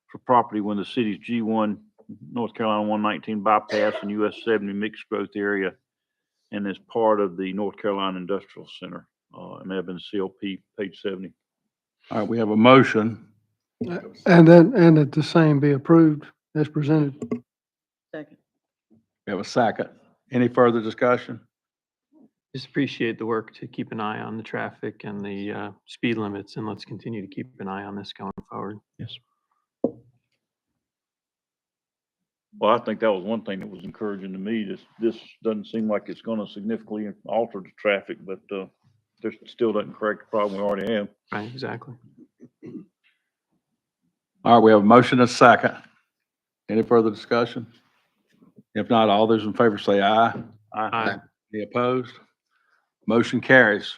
G: for property when the city's G1 North Carolina 119 bypass and US 70 mixed growth area, and as part of the North Carolina Industrial Center, Mebane CLP, page 70.
A: All right, we have a motion.
H: And that the same be approved as presented.
J: Second.
A: We have a second. Any further discussion?
Q: Just appreciate the work to keep an eye on the traffic and the speed limits, and let's continue to keep an eye on this going forward.
A: Yes.
G: Well, I think that was one thing that was encouraging to me. This doesn't seem like it's going to significantly alter the traffic, but this still doesn't correct the problem we already have.
Q: Right, exactly.
A: All right, we have a motion and a second. Any further discussion? If not, all those in favor say aye.
G: Aye.
A: Any opposed? Motion carries.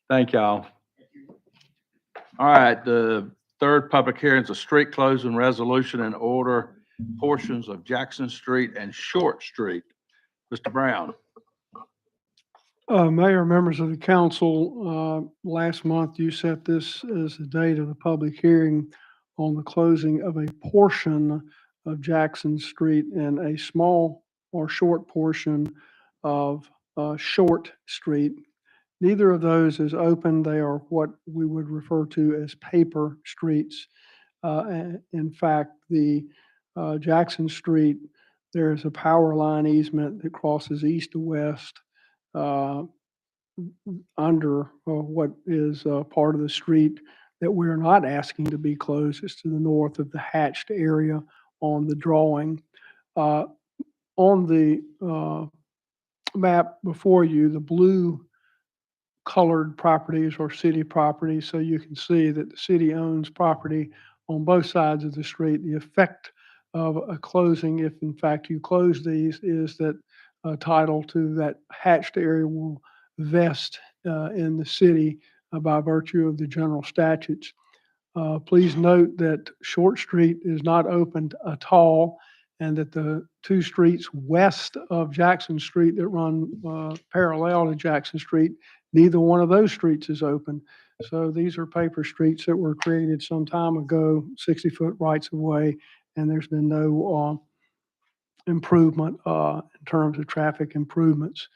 A: Thank y'all. All right, the third public hearing is a street closing resolution and order portions of Jackson Street and Short Street. Mr. Brown.
H: Mayor, members of the council, last month you set this as the date of the public hearing on the closing of a portion of Jackson Street and a small or short portion of Short Street. Neither of those is open. They are what we would refer to as paper streets. In fact, the Jackson Street, there is a power line easement that crosses east to west under what is part of the street that we're not asking to be closed. It's to the north of the hatched area on the drawing. On the map before you, the blue colored properties are city properties, so you can see that the city owns property on both sides of the street. The effect of a closing, if in fact you close these, is that title to that hatched area will vest in the city by virtue of the general statutes. Please note that Short Street is not opened at all, and that the two streets west of Jackson Street that run parallel to Jackson Street, neither one of those streets is open. So these are paper streets that were created some time ago, 60-foot rights of way, and there's been no improvement in terms of traffic improvements.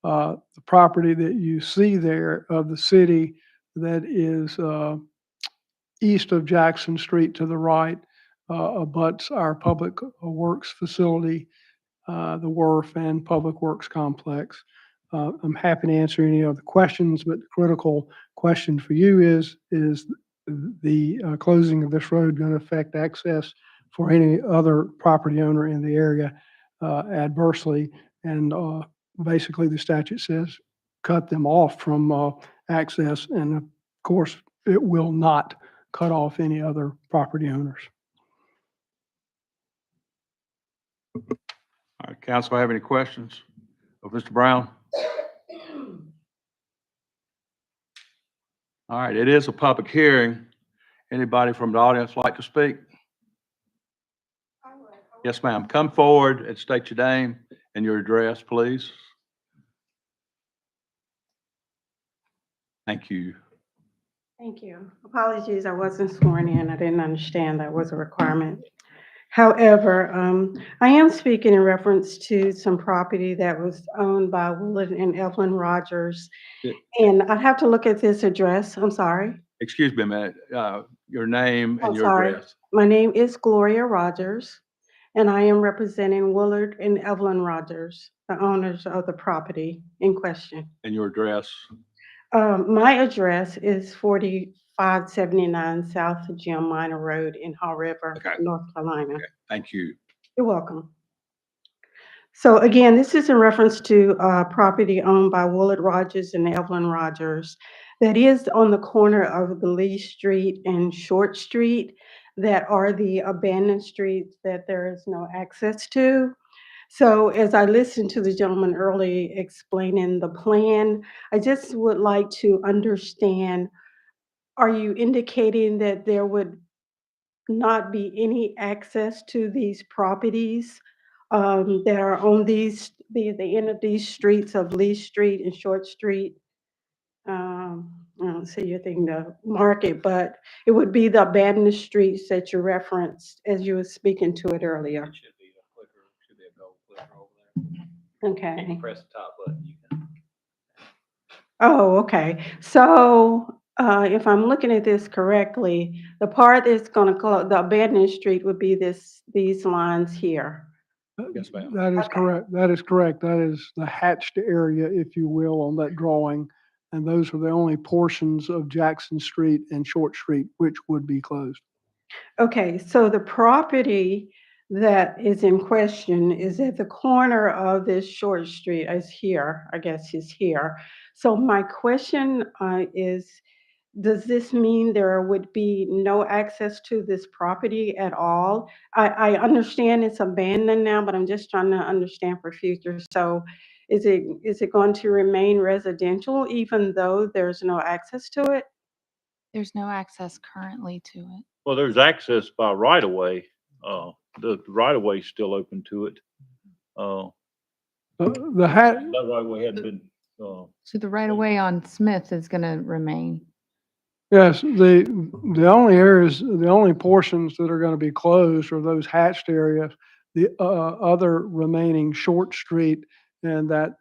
H: The property that you see there of the city that is east of Jackson Street to the right abuts our public works facility, the wharf and public works complex. I'm happy to answer any other questions, but the critical question for you is the closing of this road going to affect access for any other property owner in the area adversely? And basically the statute says cut them off from access, and of course it will not cut off any other property owners.
A: All right, council, have any questions of Mr. Brown? All right, it is a public hearing. Anybody from the audience like to speak? Yes, ma'am. Come forward and state your name and your address, please. Thank you.
T: Thank you. Apologies, I wasn't sworn in. I didn't understand that was a requirement. However, I am speaking in reference to some property that was owned by Willard and Evelyn Rogers. And I'd have to look at this address. I'm sorry.
A: Excuse me a minute. Your name and
T: I'm
A: your
T: sorry.
A: address.
T: My name is Gloria Rogers, and I am representing Willard and Evelyn Rogers, the owners of the property in question.
A: And your address.
T: My address is 4579 South Jim Minor Road in Haw River, North Carolina.
A: Okay. Thank you.
T: You're welcome. So again, this is in reference to property owned by Willard Rogers and Evelyn Rogers that is on the corner of the Lee Street and Short Street that are the abandoned streets that there is no access to. So as I listened to the gentleman early explaining the plan, I just would like to understand, are you indicating that there would not be any access to these properties that are on the end of these streets of Lee Street and Short Street? I don't see your thing to market, but it would be the abandoned streets that you referenced as you were speaking to it earlier. Okay.
P: You can press the top button. You can.
T: Oh, okay. So if I'm looking at this correctly, the part that's going to close, the abandoned street would be these lines here.
A: Yes, ma'am.
H: That is correct. That is correct. That is the hatched area, if you will, on that drawing. And those are the only portions of Jackson Street and Short Street which would be closed.
T: Okay, so the property that is in question is at the corner of this Short Street is here, I guess is here. So my question is does this mean there would be no access to this property at all? I understand it's abandoned now, but I'm just trying to understand for future. So is it going to remain residential even though there's no access to it?
I: There's no access currently to it.
G: Well, there's access by right of way. The right of way is still open to it.
H: The hat,
G: That right of way hadn't been,
I: So the right of way on Smith is gonna remain.
H: yes, the only portions that are gonna be closed are those hatched areas. The, other remaining Short Street and that,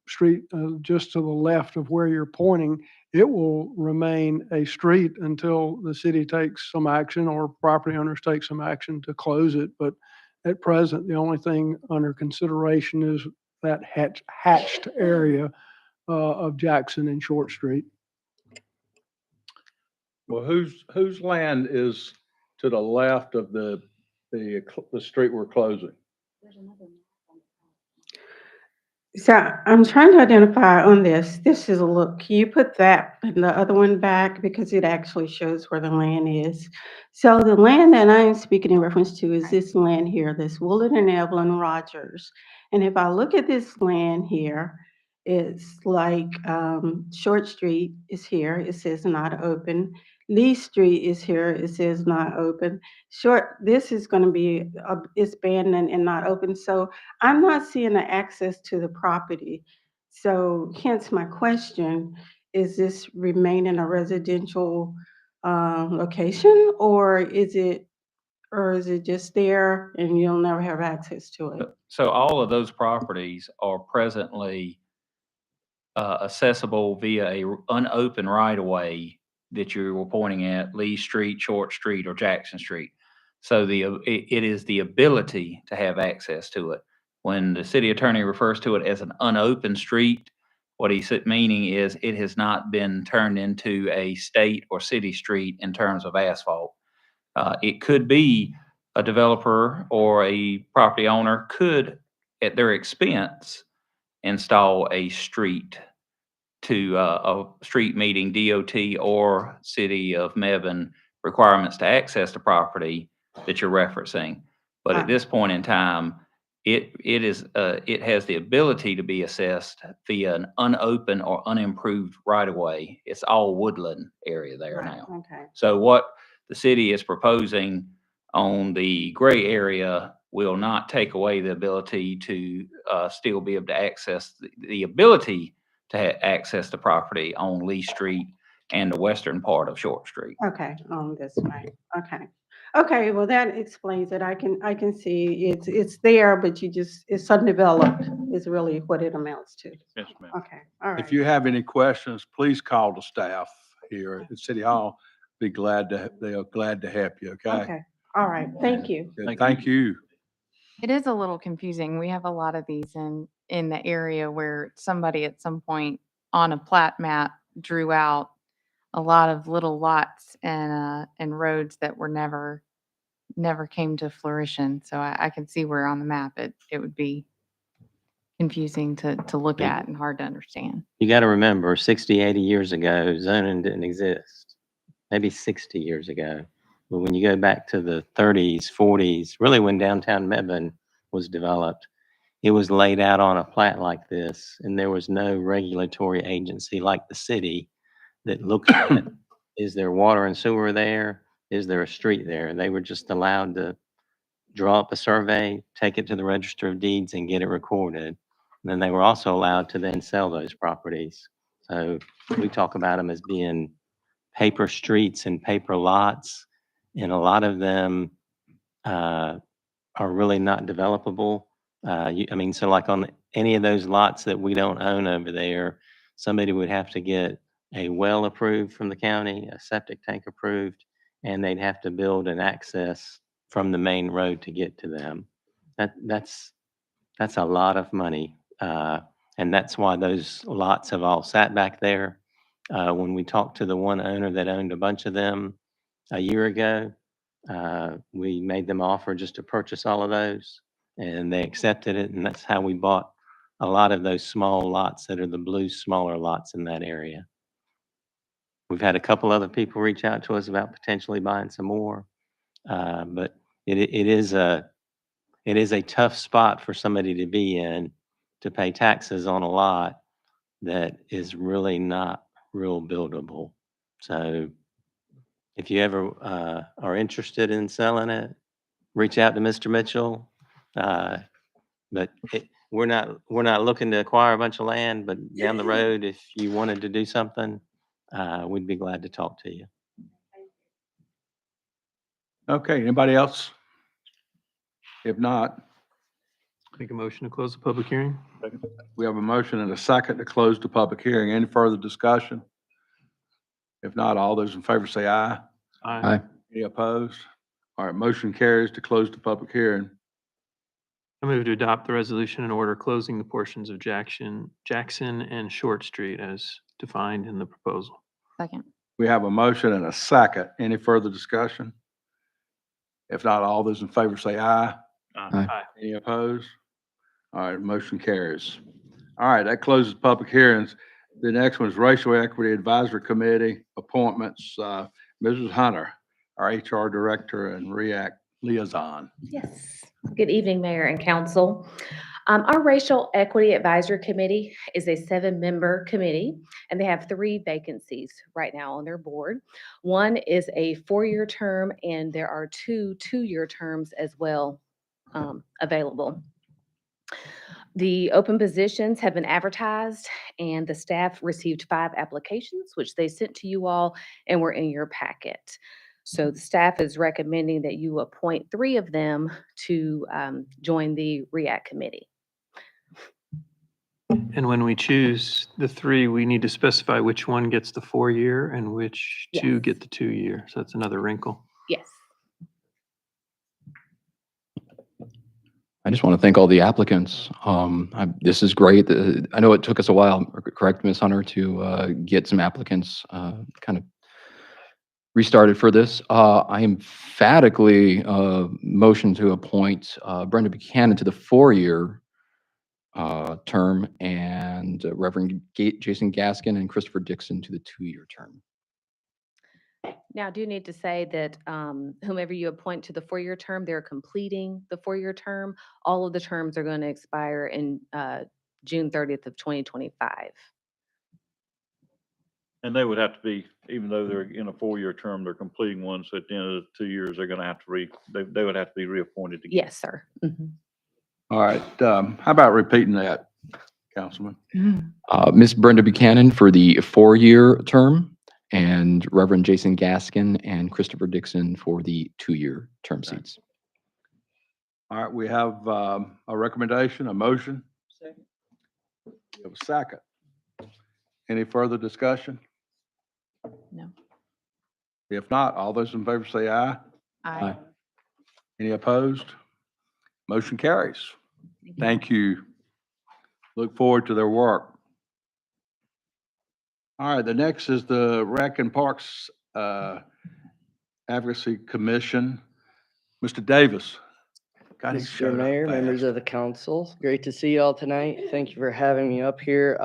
H: street, just to the left of where you're pointing, it will remain a street until the city takes some action or property owners take some action to close it. But at present, the only thing under consideration is that hatched area, of Jackson and Short Street.
A: Well, whose land is to the left of the street we're closing?
T: So I'm trying to identify on this. This is a look. Can you put that and the other one back because it actually shows where the land is. So the land that I am speaking in reference to is this land here, this Willard and Evelyn Rogers. And if I look at this land here, it's like Short Street is here. It says not open. Lee Street is here. It says not open. This is going to be it's abandoned and not open. So I'm not seeing the access to the property. So hence my question, is this remaining a residential location or is it just there and you'll never have access to it?
P: So all of those properties are presently accessible via a unopened right of way that you were pointing at, Lee Street, Short Street, or Jackson Street. So it is the ability to have access to it. When the city attorney refers to it as an unopened street, what he's meaning is it has not been turned into a state or city street in terms of asphalt. It could be a developer or a property owner could, at their expense, install a street to a street meeting DOT or City of Mebane requirements to access the property that you're referencing. But at this point in time, it has the ability to be assessed via an unopened or unimproved right of way. It's all woodland area there
T: Right,
P: now.
T: okay.
P: So what the city is proposing on the gray area will not take away the ability to still be able to access the ability to access the property on Lee Street and the western part of Short Street.
T: Okay, this way. Okay. Okay, well, that explains it. I can see it's there, but it's undeveloped is really what it amounts to.
G: yes, ma'am.
T: Okay, all right.
A: If you have any questions, please call the staff here at City Hall. They are glad to help you, okay?
T: Okay, all right, thank you.
A: Good, thank you.
I: It is a little confusing. We have a lot of these in the area where somebody at some point on a plat map drew out a lot of little lots and roads that were never came to fruition. So I can see where on the map it would be confusing to look at and hard to understand.
S: You got to remember, 60, 80 years ago, zoning didn't exist. Maybe 60 years ago. But when you go back to the 30s, 40s, really when downtown Mebane was developed, it was laid out on a plat like this, and there was no regulatory agency like the city that looked at, is there water and sewer there? Is there a street there? They were just allowed to draw up a survey, take it to the Register of Deeds, and get it recorded. And then they were also allowed to then sell those properties. So we talk about them as being paper streets and paper lots, and a lot of them are really not developable. I mean, so like on any of those lots that we don't own over there, somebody would have to get a well approved from the county, a septic tank approved, and they'd have to build an access from the main road to get to them. That's a lot of money. And that's why those lots have all sat back there. When we talked to the one owner that owned a bunch of them a year ago, we made them offer just to purchase all of those, and they accepted it. And that's how we bought a lot of those small lots that are the blue smaller lots in that area. We've had a couple other people reach out to us about potentially buying some more. But it is a tough spot for somebody to be in, to pay taxes on a lot that is really not real buildable. So if you ever are interested in selling it, reach out to Mr. Mitchell. But we're not looking to acquire a bunch of land, but down the road, if you wanted to do something, we'd be glad to talk to you.
A: Okay, anybody else? If not,
Q: Make a motion to close the public hearing.
A: we have a motion and a second to close the public hearing. Any further discussion? If not, all those in favor say aye.
Q: Aye.
A: Any opposed? All right, motion carries to close the public hearing.
Q: I move to adopt the resolution and order closing the portions of Jackson and Short Street as defined in the proposal.
I: Second.
A: We have a motion and a second. Any further discussion? If not, all those in favor say aye.
Q: Aye.
A: Any opposed? All right, motion carries. All right, that closes public hearings. The next one is Racial Equity Advisory Committee appointments. Mrs. Hunter, our HR Director and REACT Liaison.
U: Yes. Good evening, Mayor and Council. Our Racial Equity Advisory Committee is a 7-member committee, and they have 3 vacancies right now on their board. One is a 4-year term, and there are 2 2-year terms as well available. The open positions have been advertised, and the staff received 5 applications, which they sent to you all and were in your packet. So the staff is recommending that you appoint 3 of them to join the REACT committee.
Q: And when we choose the 3, we need to specify which one gets the 4-year and which 2 get the 2-year. So that's another wrinkle.
U: Yes.
C: I just want to thank all the applicants. This is great. I know it took us a while, correct, Ms. Hunter, to get some applicants kind of restarted for this. I emphatically motion to appoint Brenda Buchanan to the 4-year term and Reverend Jason Gaskin and Christopher Dixon to the 2-year term.
U: Now, I do need to say that whomever you appoint to the 4-year term, they're completing the 4-year term. All of the terms are going to expire in June 30th of 2025.
G: And they would have to be, even though they're in a 4-year term, they're completing one, so at the end of the 2 years, they're gonna have to they would have to be reappointed again.
U: Yes, sir. Mhm.
A: All right, how about repeating that, Councilman?
C: Ms. Brenda Buchanan for the 4-year term and Reverend Jason Gaskin and Christopher Dixon for the 2-year term seats.
A: All right, we have a recommendation, a motion. We have a second. Any further discussion?
U: No.
A: If not, all those in favor say aye.
U: Aye.
A: Any opposed? Motion carries. Thank you. Look forward to their work. All right, the next is the Rec and Parks Advocacy Commission. Mr. Davis. God, he
V: Mr.
A: showed up
V: Mayor,
A: fast.
V: members of the council, great to see you all tonight. Thank you for having me up here.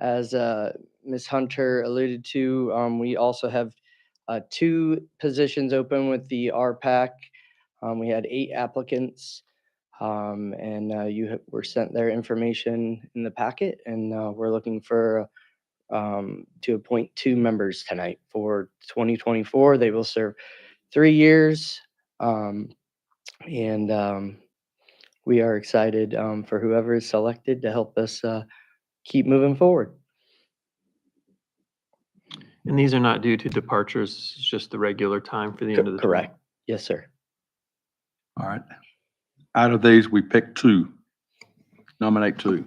V: As Ms. Hunter alluded to, we also have 2 positions open with the RPAC. We had 8 applicants, and were sent their information in the packet, and we're looking for to appoint 2 members tonight for 2024. They will serve 3 years. We are excited for whoever is selected to help us keep moving forward.
Q: And these are not due to departures, it's just the regular time for the end of the term.
V: Correct. Yes, sir.
A: All right. Out of these, we picked 2. Nominate 2.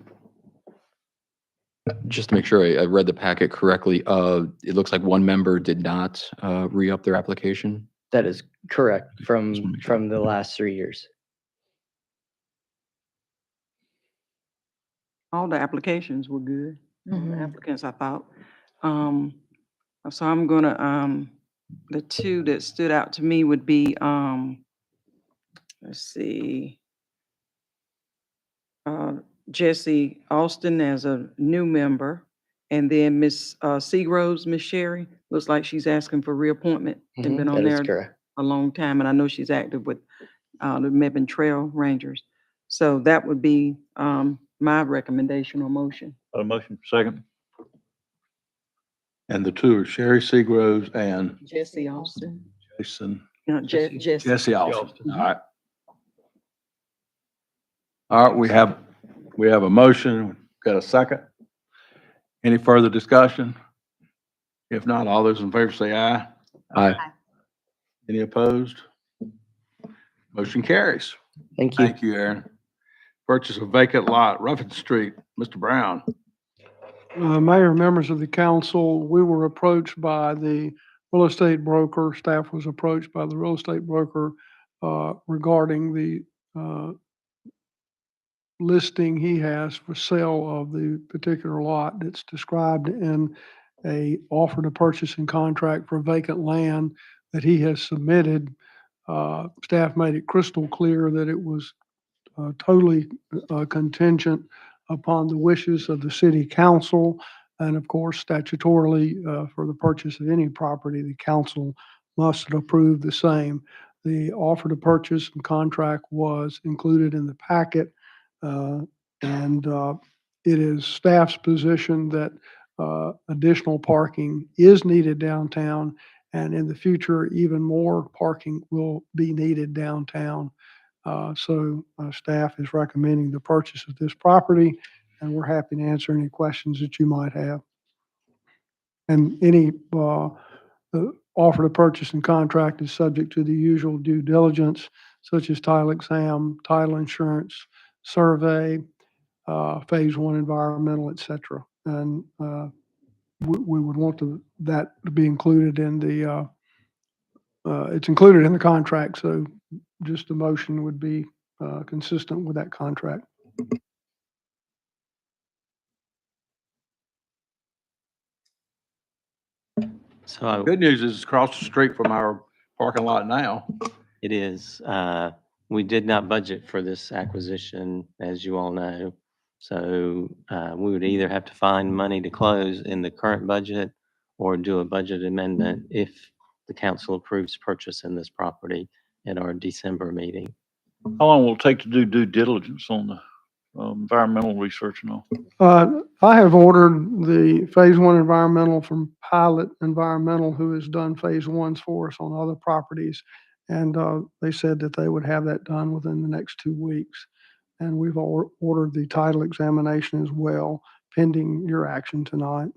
C: Just to make sure I read the packet correctly, it looks like 1 member did not re-up their application.
V: That is correct from the last 3 years.
J: All the applications were good. All the
U: Mhm.
J: applicants, I thought. So I'm gonna, the 2 that stood out to me would be, let's see. Jesse Austin as a new member And then Ms. Seagroves, Ms. Sherry, looks like she's asking for reappointment and been on
V: That is
J: there
V: correct.
J: a long time, and I know she's active with the Mebane Trail Rangers. So that would be my recommendation or motion.
G: A motion, second.
A: And the two are Sherry Seagroves and
J: Jesse Austin.
A: Jason,
J: No, Jesse.
A: Jesse Austin. All right. All right, we have a motion. Got a second? Any further discussion? If not, all those in favor say aye.
C: Aye.
A: Any opposed? Motion carries.
V: Thank you.
A: Thank you, Aaron. Purchase of vacant lot, Ruffin Street, Mr. Brown.
H: Mayor, members of the council, we were approached by the real estate broker, staff was approached by the real estate broker regarding the listing he has for sale of the particular lot that's described in a offer to purchase and contract for vacant land that he has submitted. Staff made it crystal clear that it was totally contingent upon the wishes of the city council. And of course, statutorily, for the purchase of any property, the council must approve the same. The offer to purchase and contract was included in the packet. And it is staff's position that additional parking is needed downtown. And in the future, even more parking will be needed downtown. So staff is recommending the purchase of this property, and we're happy to answer any questions that you might have. And any the offer to purchase and contract is subject to the usual due diligence, such as title exam, title insurance, survey, phase one environmental, et cetera. And we would want that to be included in the, it's included in the contract, so just a motion would be consistent with that contract.
S: So
A: Good news is it's across the street from our parking lot now.
S: it is, we did not budget for this acquisition, as you all know. So we would either have to find money to close in the current budget or do a budget amendment if the council approves purchasing this property at our December meeting.
G: How long will it take to do due diligence on the environmental research and all?
H: I have ordered the phase one environmental from Pilot Environmental, who has done phase ones for us on other properties. And they said that they would have that done within the next 2 weeks. And we've ordered the title examination as well, pending your action tonight.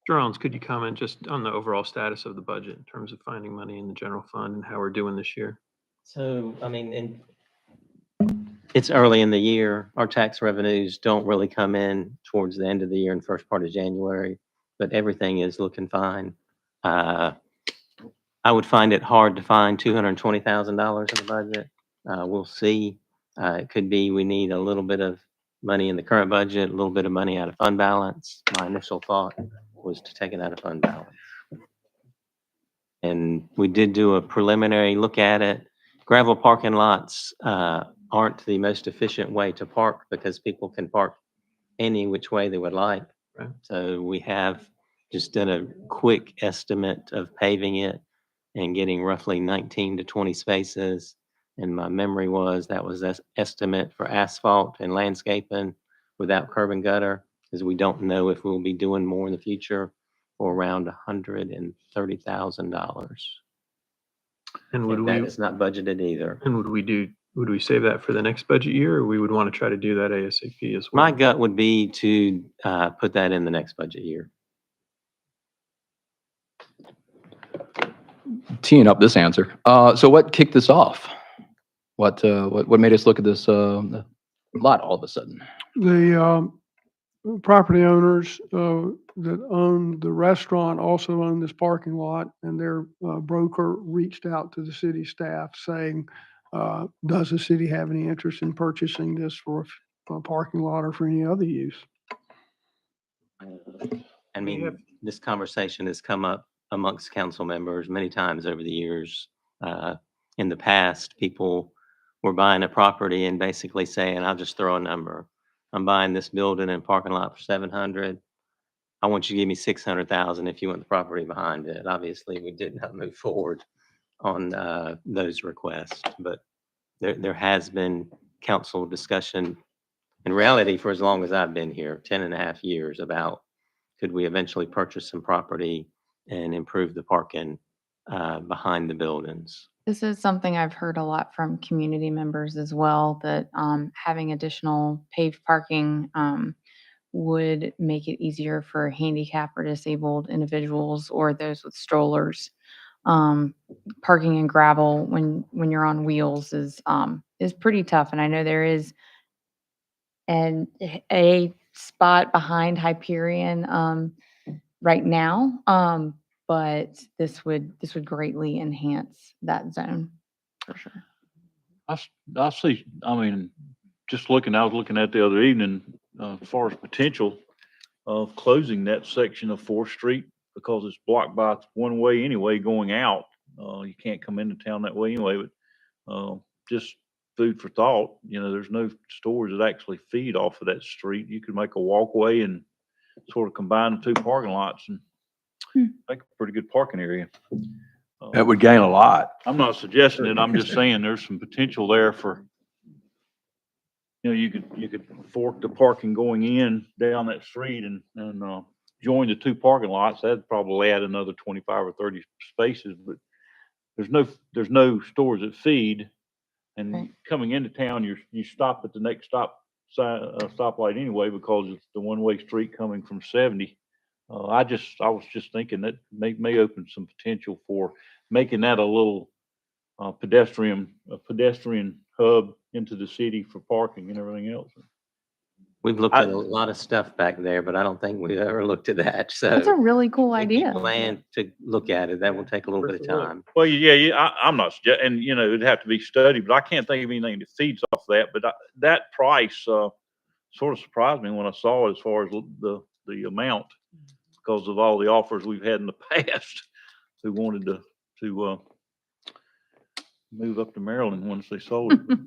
Q: Jones, could you comment just on the overall status of the budget in terms of finding money in the general fund and how we're doing this year?
S: So, I mean, it's early in the year. Our tax revenues don't really come in towards the end of the year and first part of January, but everything is looking fine. I would find it hard to find $220,000 in the budget. We'll see. It could be we need a little bit of money in the current budget, a little bit of money out of fund balance. My initial thought was to take it out of fund balance. And we did do a preliminary look at it. Gravel parking lots aren't the most efficient way to park because people can park any which way they would like.
Q: Right.
S: So we have just done a quick estimate of paving it and getting roughly 19 to 20 spaces. And my memory was that was an estimate for asphalt and landscaping without curb and gutter, because we don't know if we'll be doing more in the future, for around $130,000.
Q: And would
S: That
Q: we,
S: is not budgeted either.
Q: and would we save that for the next budget year, or we would want to try to do that ASAP as well?
S: My gut would be to put that in the next budget year.
C: Teeing up this answer. So what kicked this off? What made us look at this lot all of a sudden?
H: The property owners that own the restaurant also own this parking lot, and their broker reached out to the city staff saying, does the city have any interest in purchasing this for a parking lot or for any other use?
S: I mean, this conversation has come up amongst council members many times over the years. In the past, people were buying a property and basically saying, I'll just throw a number. I'm buying this building and parking lot for 700. I want you to give me 600,000 if you want the property behind it. Obviously, we did not move forward on those requests, but there has been council discussion in reality for as long as I've been here, 10 and a half years, about could we eventually purchase some property and improve the parking behind the buildings.
I: This is something I've heard a lot from community members as well, that having additional paved parking would make it easier for handicap or disabled individuals or those with strollers. Parking in gravel when you're on wheels is pretty tough, and I know there is a spot behind Hyperion right now, but this would greatly enhance that zone for sure.
G: I see, I mean, I was looking at the other evening, as far as potential of closing that section of Fourth Street because it's blocked by one way anyway going out. You can't come into town that way anyway, but just food for thought, there's no stores that actually feed off of that street. You could make a walkway and sort of combine the two parking lots and make a pretty good parking area.
A: That would gain a lot.
G: I'm not suggesting it. I'm just saying there's some potential there for, you could fork the parking going in down that street and join the two parking lots. That'd probably add another 25 or 30 spaces, but there's no stores that feed. And coming into town, you stop at the next stoplight anyway because it's the one-way street coming from 70. I was just thinking that may open some potential for making that a little pedestrian hub into the city for parking and everything else.
S: We've looked at a lot of stuff back there, but I don't think we've ever looked at that. So
I: That's a really cool
S: if you
I: idea.
S: plan to look at it, that will take a little bit of time.
G: Well, yeah, I'm not suggesting, and it'd have to be studied, but I can't think of anything that feeds off that. But that price sort of surprised me when I saw it as far as the amount, because of all the offers we've had in the past who wanted to move up to Maryland once they sold it.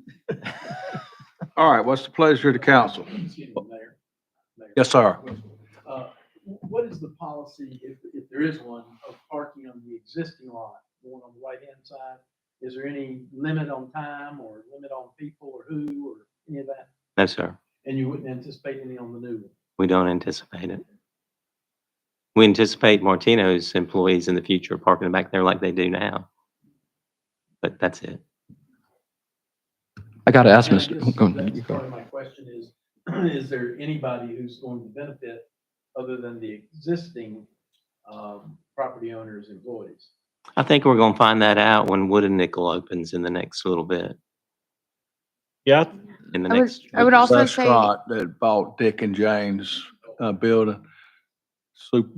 A: All right, what's the pleasure of the council? Yes, sir.
B: What is the policy, if there is one, of parking on the existing lot, going on the right-hand side? Is there any limit on time or limit on people or who or any of that?
S: No, sir.
B: And you wouldn't anticipate any on the new one?
S: We don't anticipate it. We anticipate Martino's employees in the future parking back there like they do now. But that's it.
C: I got to ask
B: And I
C: Mr.
B: guess
C: Go ahead.
B: that's part of my question is there anybody who's going to benefit other than the existing property owners' employees?
S: I think we're going to find that out when Wood and Nickel opens in the next little bit.
G: Yeah.
S: In the
I: I would-
S: next.
I: I would also say-
A: Restaurant that bought Dick and Jane's building, soup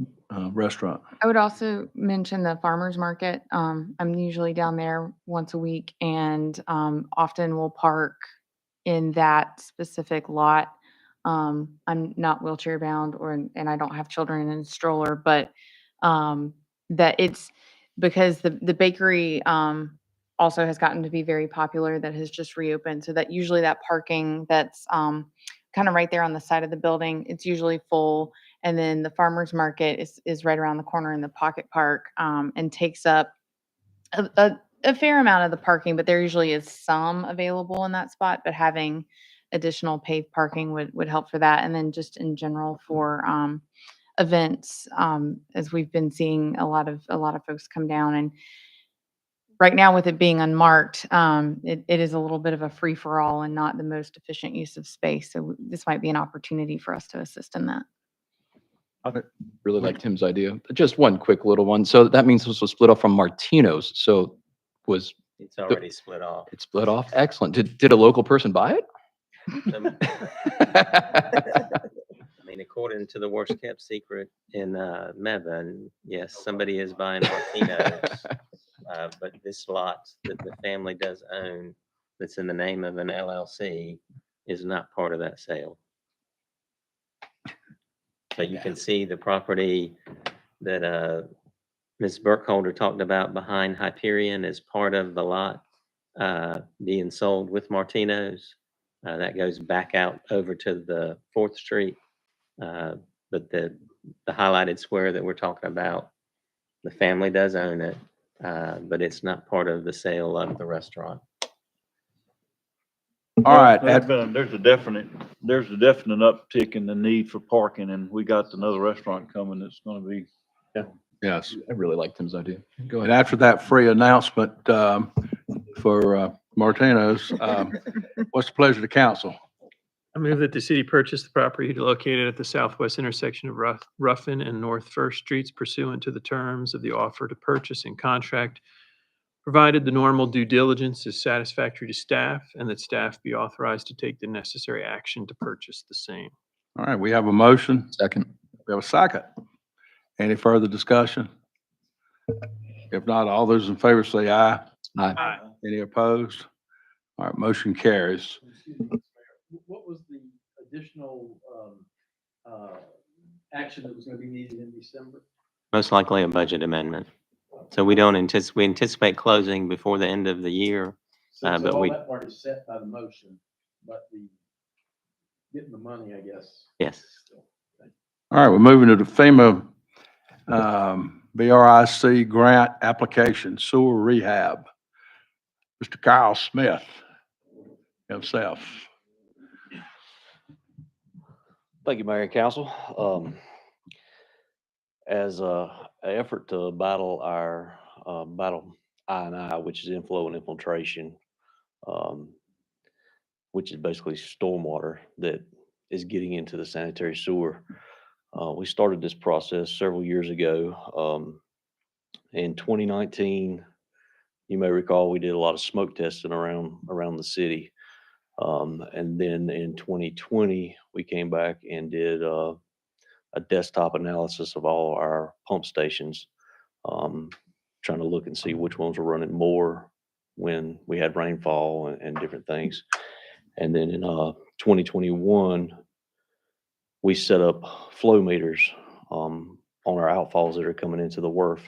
A: restaurant.
I: I would also mention the farmer's market. I'm usually down there once a week and often will park in that specific lot. I'm not wheelchair bound and I don't have children in a stroller, but that it's because the bakery also has gotten to be very popular, that has just reopened. So that usually that parking that's kind of right there on the side of the building, it's usually full. And then the farmer's market is right around the corner in the pocket park and takes up a fair amount of the parking, but there usually is some available in that spot, but having additional paved parking would help for that. And then just in general for events, as we've been seeing a lot of folks come down, and right now with it being unmarked, it is a little bit of a free for all and not the most efficient use of space. So this might be an opportunity for us to assist in that.
C: I really like Tim's idea. Just one quick little one. So that means this was split off from Martino's. So
S: It's already split off.
C: It's split off? Excellent. Did a local person buy it?
S: I mean, according to the worst kept secret in Mebane, yes, somebody is buying Martino's. But this lot that the family does own, that's in the name of an LLC, is not part of that sale. So you can see the property that Ms. Burkholder talked about behind Hyperion as part of the lot being sold with Martino's. That goes back out over to the 4th Street. But the highlighted square that we're talking about, the family does own it, but it's not part of the sale of the restaurant.
A: All right,
G: There's a definite uptick in the need for parking, and we got another restaurant coming that's gonna be.
A: yes.
C: I really like Tim's idea. Go
A: And
C: ahead.
A: after that free announcement for Martino's, what's the pleasure of the council?
Q: I move that the city purchase the property located at the southwest intersection of Ruffin and North First Streets pursuant to the terms of the offer to purchase and contract, provided the normal due diligence is satisfactory to staff and that staff be authorized to take the necessary action to purchase the same.
A: All right, we have a motion.
C: Second.
A: We have a second. Any further discussion? If not, all those in favor say aye.
C: Aye.
A: Any opposed? All right, motion carries.
B: What was the additional action that was going to be needed in December?
S: Most likely a budget amendment. So we anticipate closing before the end of the year.
B: So
S: But
B: all
S: we,
B: that part is set by the motion, but getting the money, I guess.
S: yes.
A: All right, we're moving to the FEMA BRIC grant application sewer rehab. Mr. Kyle Smith himself.
D: Thank you, Mayor and Council. As an effort to battle I&I, which is inflow and infiltration, which is basically stormwater that is getting into the sanitary sewer. We started this process several years ago. In 2019, you may recall we did a lot of smoke testing around the city. And then in 2020, we came back and did a desktop analysis of all our pump stations, trying to look and see which ones were running more when we had rainfall and different things. And then in 2021, we set up flow meters on our outfalls that are coming into the WRF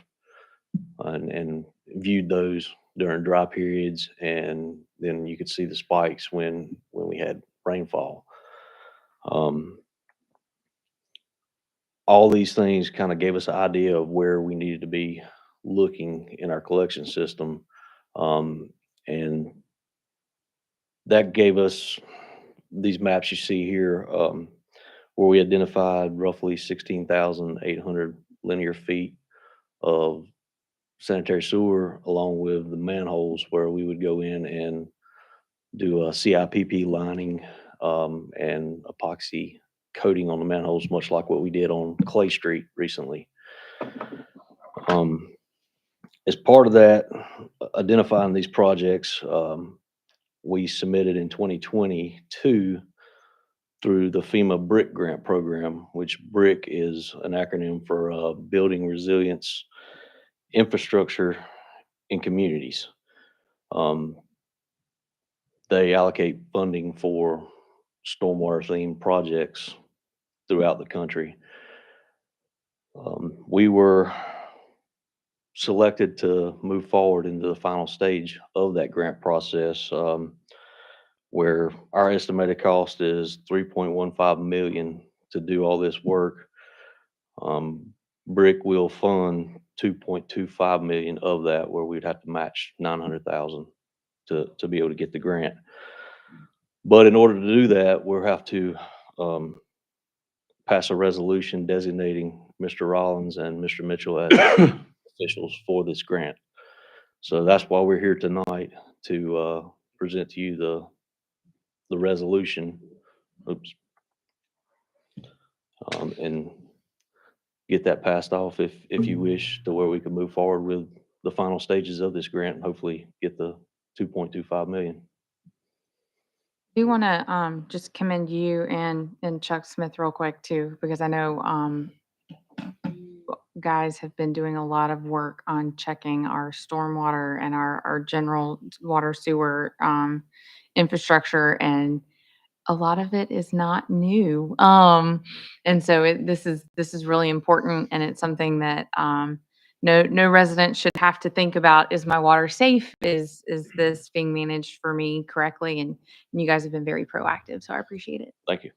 D: and viewed those during dry periods. And then you could see the spikes when we had rainfall. All these things kind of gave us an idea of where we needed to be looking in our collection system. And that gave us these maps you see here, where we identified roughly 16,800 linear feet of sanitary sewer, along with the manholes where we would go in and do a CIPP lining and epoxy coating on the manholes, much like what we did on Clay Street recently. As part of that, identifying these projects, we submitted in 2022 through the FEMA BRIC grant program, which BRIC is an acronym for Building Resilience Infrastructure in Communities. They allocate funding for stormwater themed projects throughout the country. We were selected to move forward into the final stage of that grant process, where our estimated cost is $3.15 million to do all this work. BRIC will fund $2.25 million of that, where we'd have to match $900,000 to be able to get the grant. But in order to do that, we'll have to pass a resolution designating Mr. Rollins and Mr. Mitchell as officials for this grant. So that's why we're here tonight, to present to you the resolution. Oops. And get that passed off if you wish, to where we can move forward with the final stages of this grant and hopefully get the 2.25 million.
I: We want to just commend you and Chuck Smith real quick too, because I know you guys have been doing a lot of work on checking our stormwater and our general water sewer infrastructure, and a lot of it is not new. And so this is really important, and it's something that no resident should have to think about, is my water safe? Is this being managed for me correctly? And you guys have been very proactive, so I appreciate it.
D: Thank you.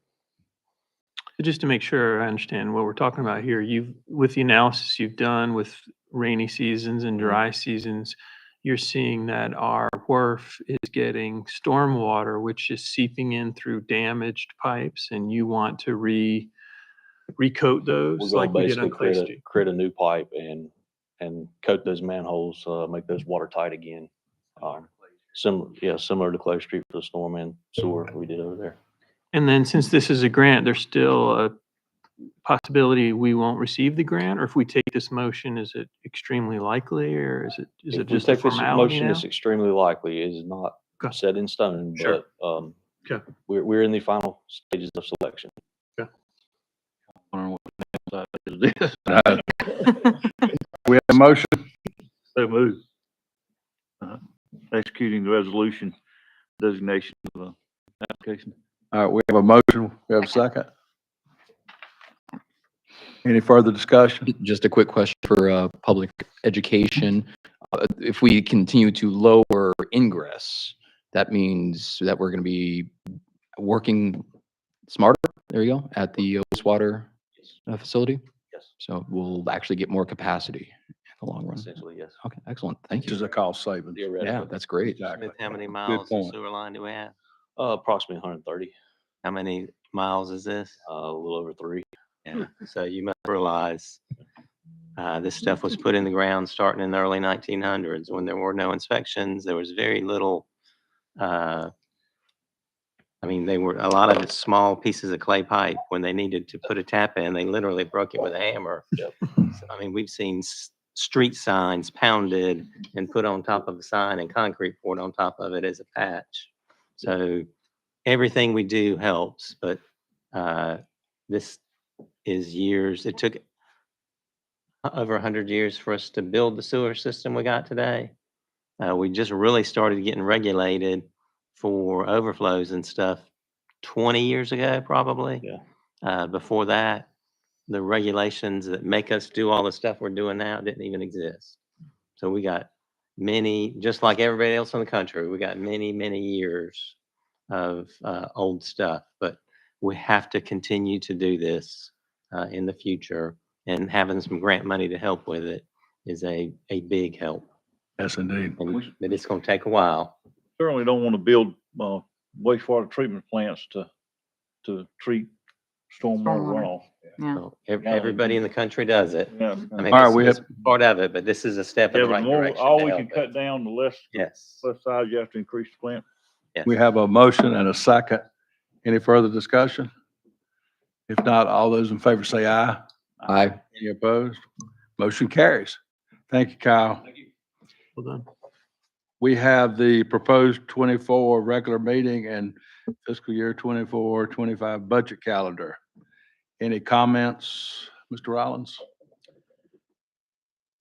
Q: Just to make sure I understand what we're talking about here, with the analysis you've done with rainy seasons and dry seasons, you're seeing that our WRF is getting stormwater, which is seeping in through damaged pipes, and you want to recoat
D: We're
Q: those
D: going
Q: like
D: to
Q: we did on
D: basically
Q: Clay Street.
D: create a new pipe and coat those manholes, make those watertight again. Similar to Clay Street for the storm and sewer we did over there.
Q: And then since this is a grant, there's still a possibility we won't receive the grant, or if we take this motion, is it extremely likely, or is it
D: If we
Q: just a
D: take this
Q: formality
D: motion,
Q: now?
D: it's extremely likely. It is not
Q: Okay.
D: set in stone,
Q: Sure.
D: but
Q: Okay.
D: we're in the final stages of selection.
A: We have a motion.
G: So move. Executing the resolution designation of application.
A: All right, we have a motion. We have a second. Any further discussion?
C: Just a quick question for public education. If we continue to lower ingress, that means that we're going to be working smarter, there you go, at the wastewater facility?
D: Yes.
C: So we'll actually get more capacity in the long run.
D: Essentially, yes.
C: Okay, excellent. Thank
A: Which is
C: you.
A: a cost savings.
C: Yeah, that's great.
A: Exactly.
S: How many
A: Good
S: miles of
A: point.
S: sewer line do we have?
D: Approximately 130,
S: How many miles is this?
D: a little over 3.
S: Yeah, so you must realize this stuff was put in the ground starting in the early 1900s when there were no inspections. There was very little. They were a lot of it small pieces of clay pipe. When they needed to put a tap in, they literally broke it with a hammer.
D: Yep.
S: So, we've seen street signs pounded and put on top of a sign and concrete poured on top of it as a patch. So everything we do helps, but this is years. It took over 100 years for us to build the sewer system we got today. We just really started getting regulated for overflows and stuff 20 years ago, probably.
D: Yeah.
S: Before that, the regulations that make us do all the stuff we're doing now didn't even exist. So we got many, just like everybody else in the country, we got many, many years of old stuff, but we have to continue to do this in the future, and having some grant money to help with it is a big help.
A: Yes, indeed.
S: But it's going to take a while.
G: Certainly don't want to build wastewater treatment plants to treat stormwater runoff.
I: Yeah.
S: So everybody in the country does it.
G: Yeah.
A: All right, we
S: This
A: have-
S: is part of it, but this is a step in
G: Yeah,
S: the
G: but
S: right
G: more,
S: direction.
G: all
S: to
G: we
S: help
G: can
S: it.
G: cut down, the less
S: Yes.
G: size you have to increase the plant.
S: Yes.
A: We have a motion and a second. Any further discussion? If not, all those in favor say aye.
C: Aye.
A: Any opposed? Motion carries. Thank you, Kyle.
Q: Well done.
A: We have the proposed 24 regular meeting and fiscal year 24-25 budget calendar. Any comments, Mr. Rollins?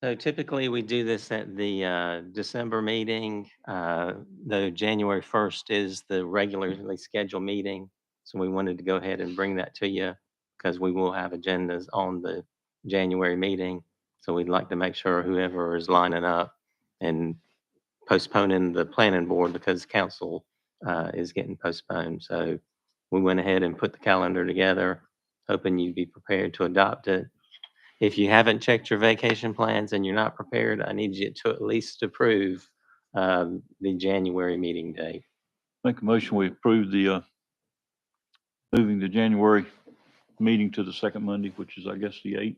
S: So typically we do this at the December meeting, though January 1st is the regularly scheduled meeting. So we wanted to go ahead and bring that to you because we will have agendas on the January meeting. So we'd like to make sure whoever is lining up and postponing the planning board because council is getting postponed. So we went ahead and put the calendar together, hoping you'd be prepared to adopt it. If you haven't checked your vacation plans and you're not prepared, I need you to at least approve the January meeting date.
G: Make a motion, we approve the moving the January meeting to the second Monday, which is, I guess, the 8th.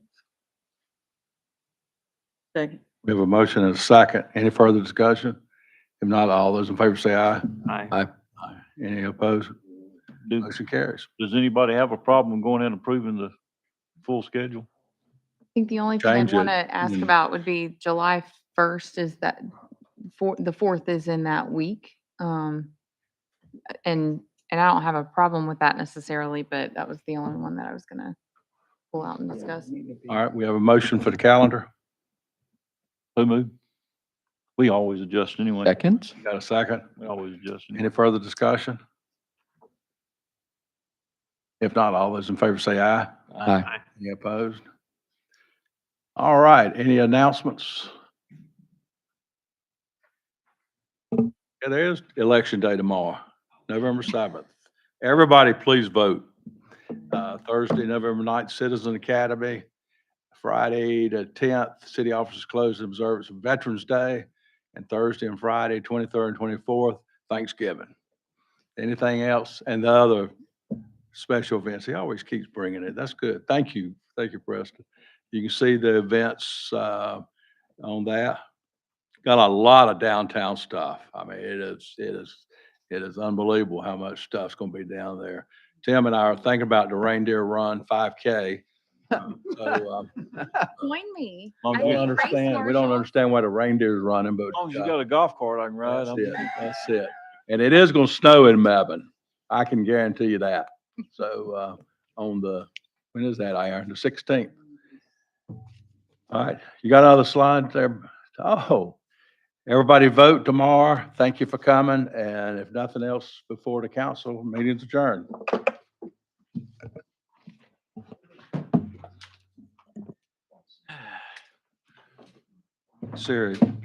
J: Second.
A: We have a motion and a second. Any further discussion? If not, all those in favor say aye.
Q: Aye.
A: Aye. Any opposed?
G: Do-
A: Motion carries.
G: Does anybody have a problem going in and approving the full schedule?
I: I think the only thing I'd
A: Change it.
I: want to ask about would be July 1st is that the 4th is in that week. And I don't have a problem with that necessarily, but that was the only one that I was going to pull out and discuss.
A: All right, we have a motion for the calendar.
G: Who moved? We always adjust anyway.
C: Second?
A: Got a second?
G: We always adjust.
A: Any further discussion? If not, all those in favor say aye.
C: Aye.
A: Any opposed? All right, any announcements? Yeah, there is election day tomorrow, November 7th. Everybody, please vote. Thursday, November 9th, Citizen Academy. Friday the 10th, city offices closed in observance of Veterans Day. And Thursday and Friday, 23rd and 24th, Thanksgiving. Anything else? And the other special events, he always keeps bringing it. That's good. Thank you. Thank you, Preston. You can see the events on that. Got a lot of downtown stuff. I mean, it is unbelievable how much stuff's gonna be down there. Tim and I are thinking about the Reindeer Run 5K. So,
I: Join me.
A: we
I: I
A: don't
I: think
A: understand,
I: race
A: we don't
I: marshal-
A: understand why the reindeer's running, but.
G: As long as you got a golf cart I can ride.
A: That's it, that's it. And it is gonna snow in Mebane. I can guarantee you that. So, on the, when is that, Aaron? The 16th? All right, you got another slide there? Oh, everybody vote tomorrow. Thank you for coming, and if nothing else before the council, meeting's adjourned. Siri.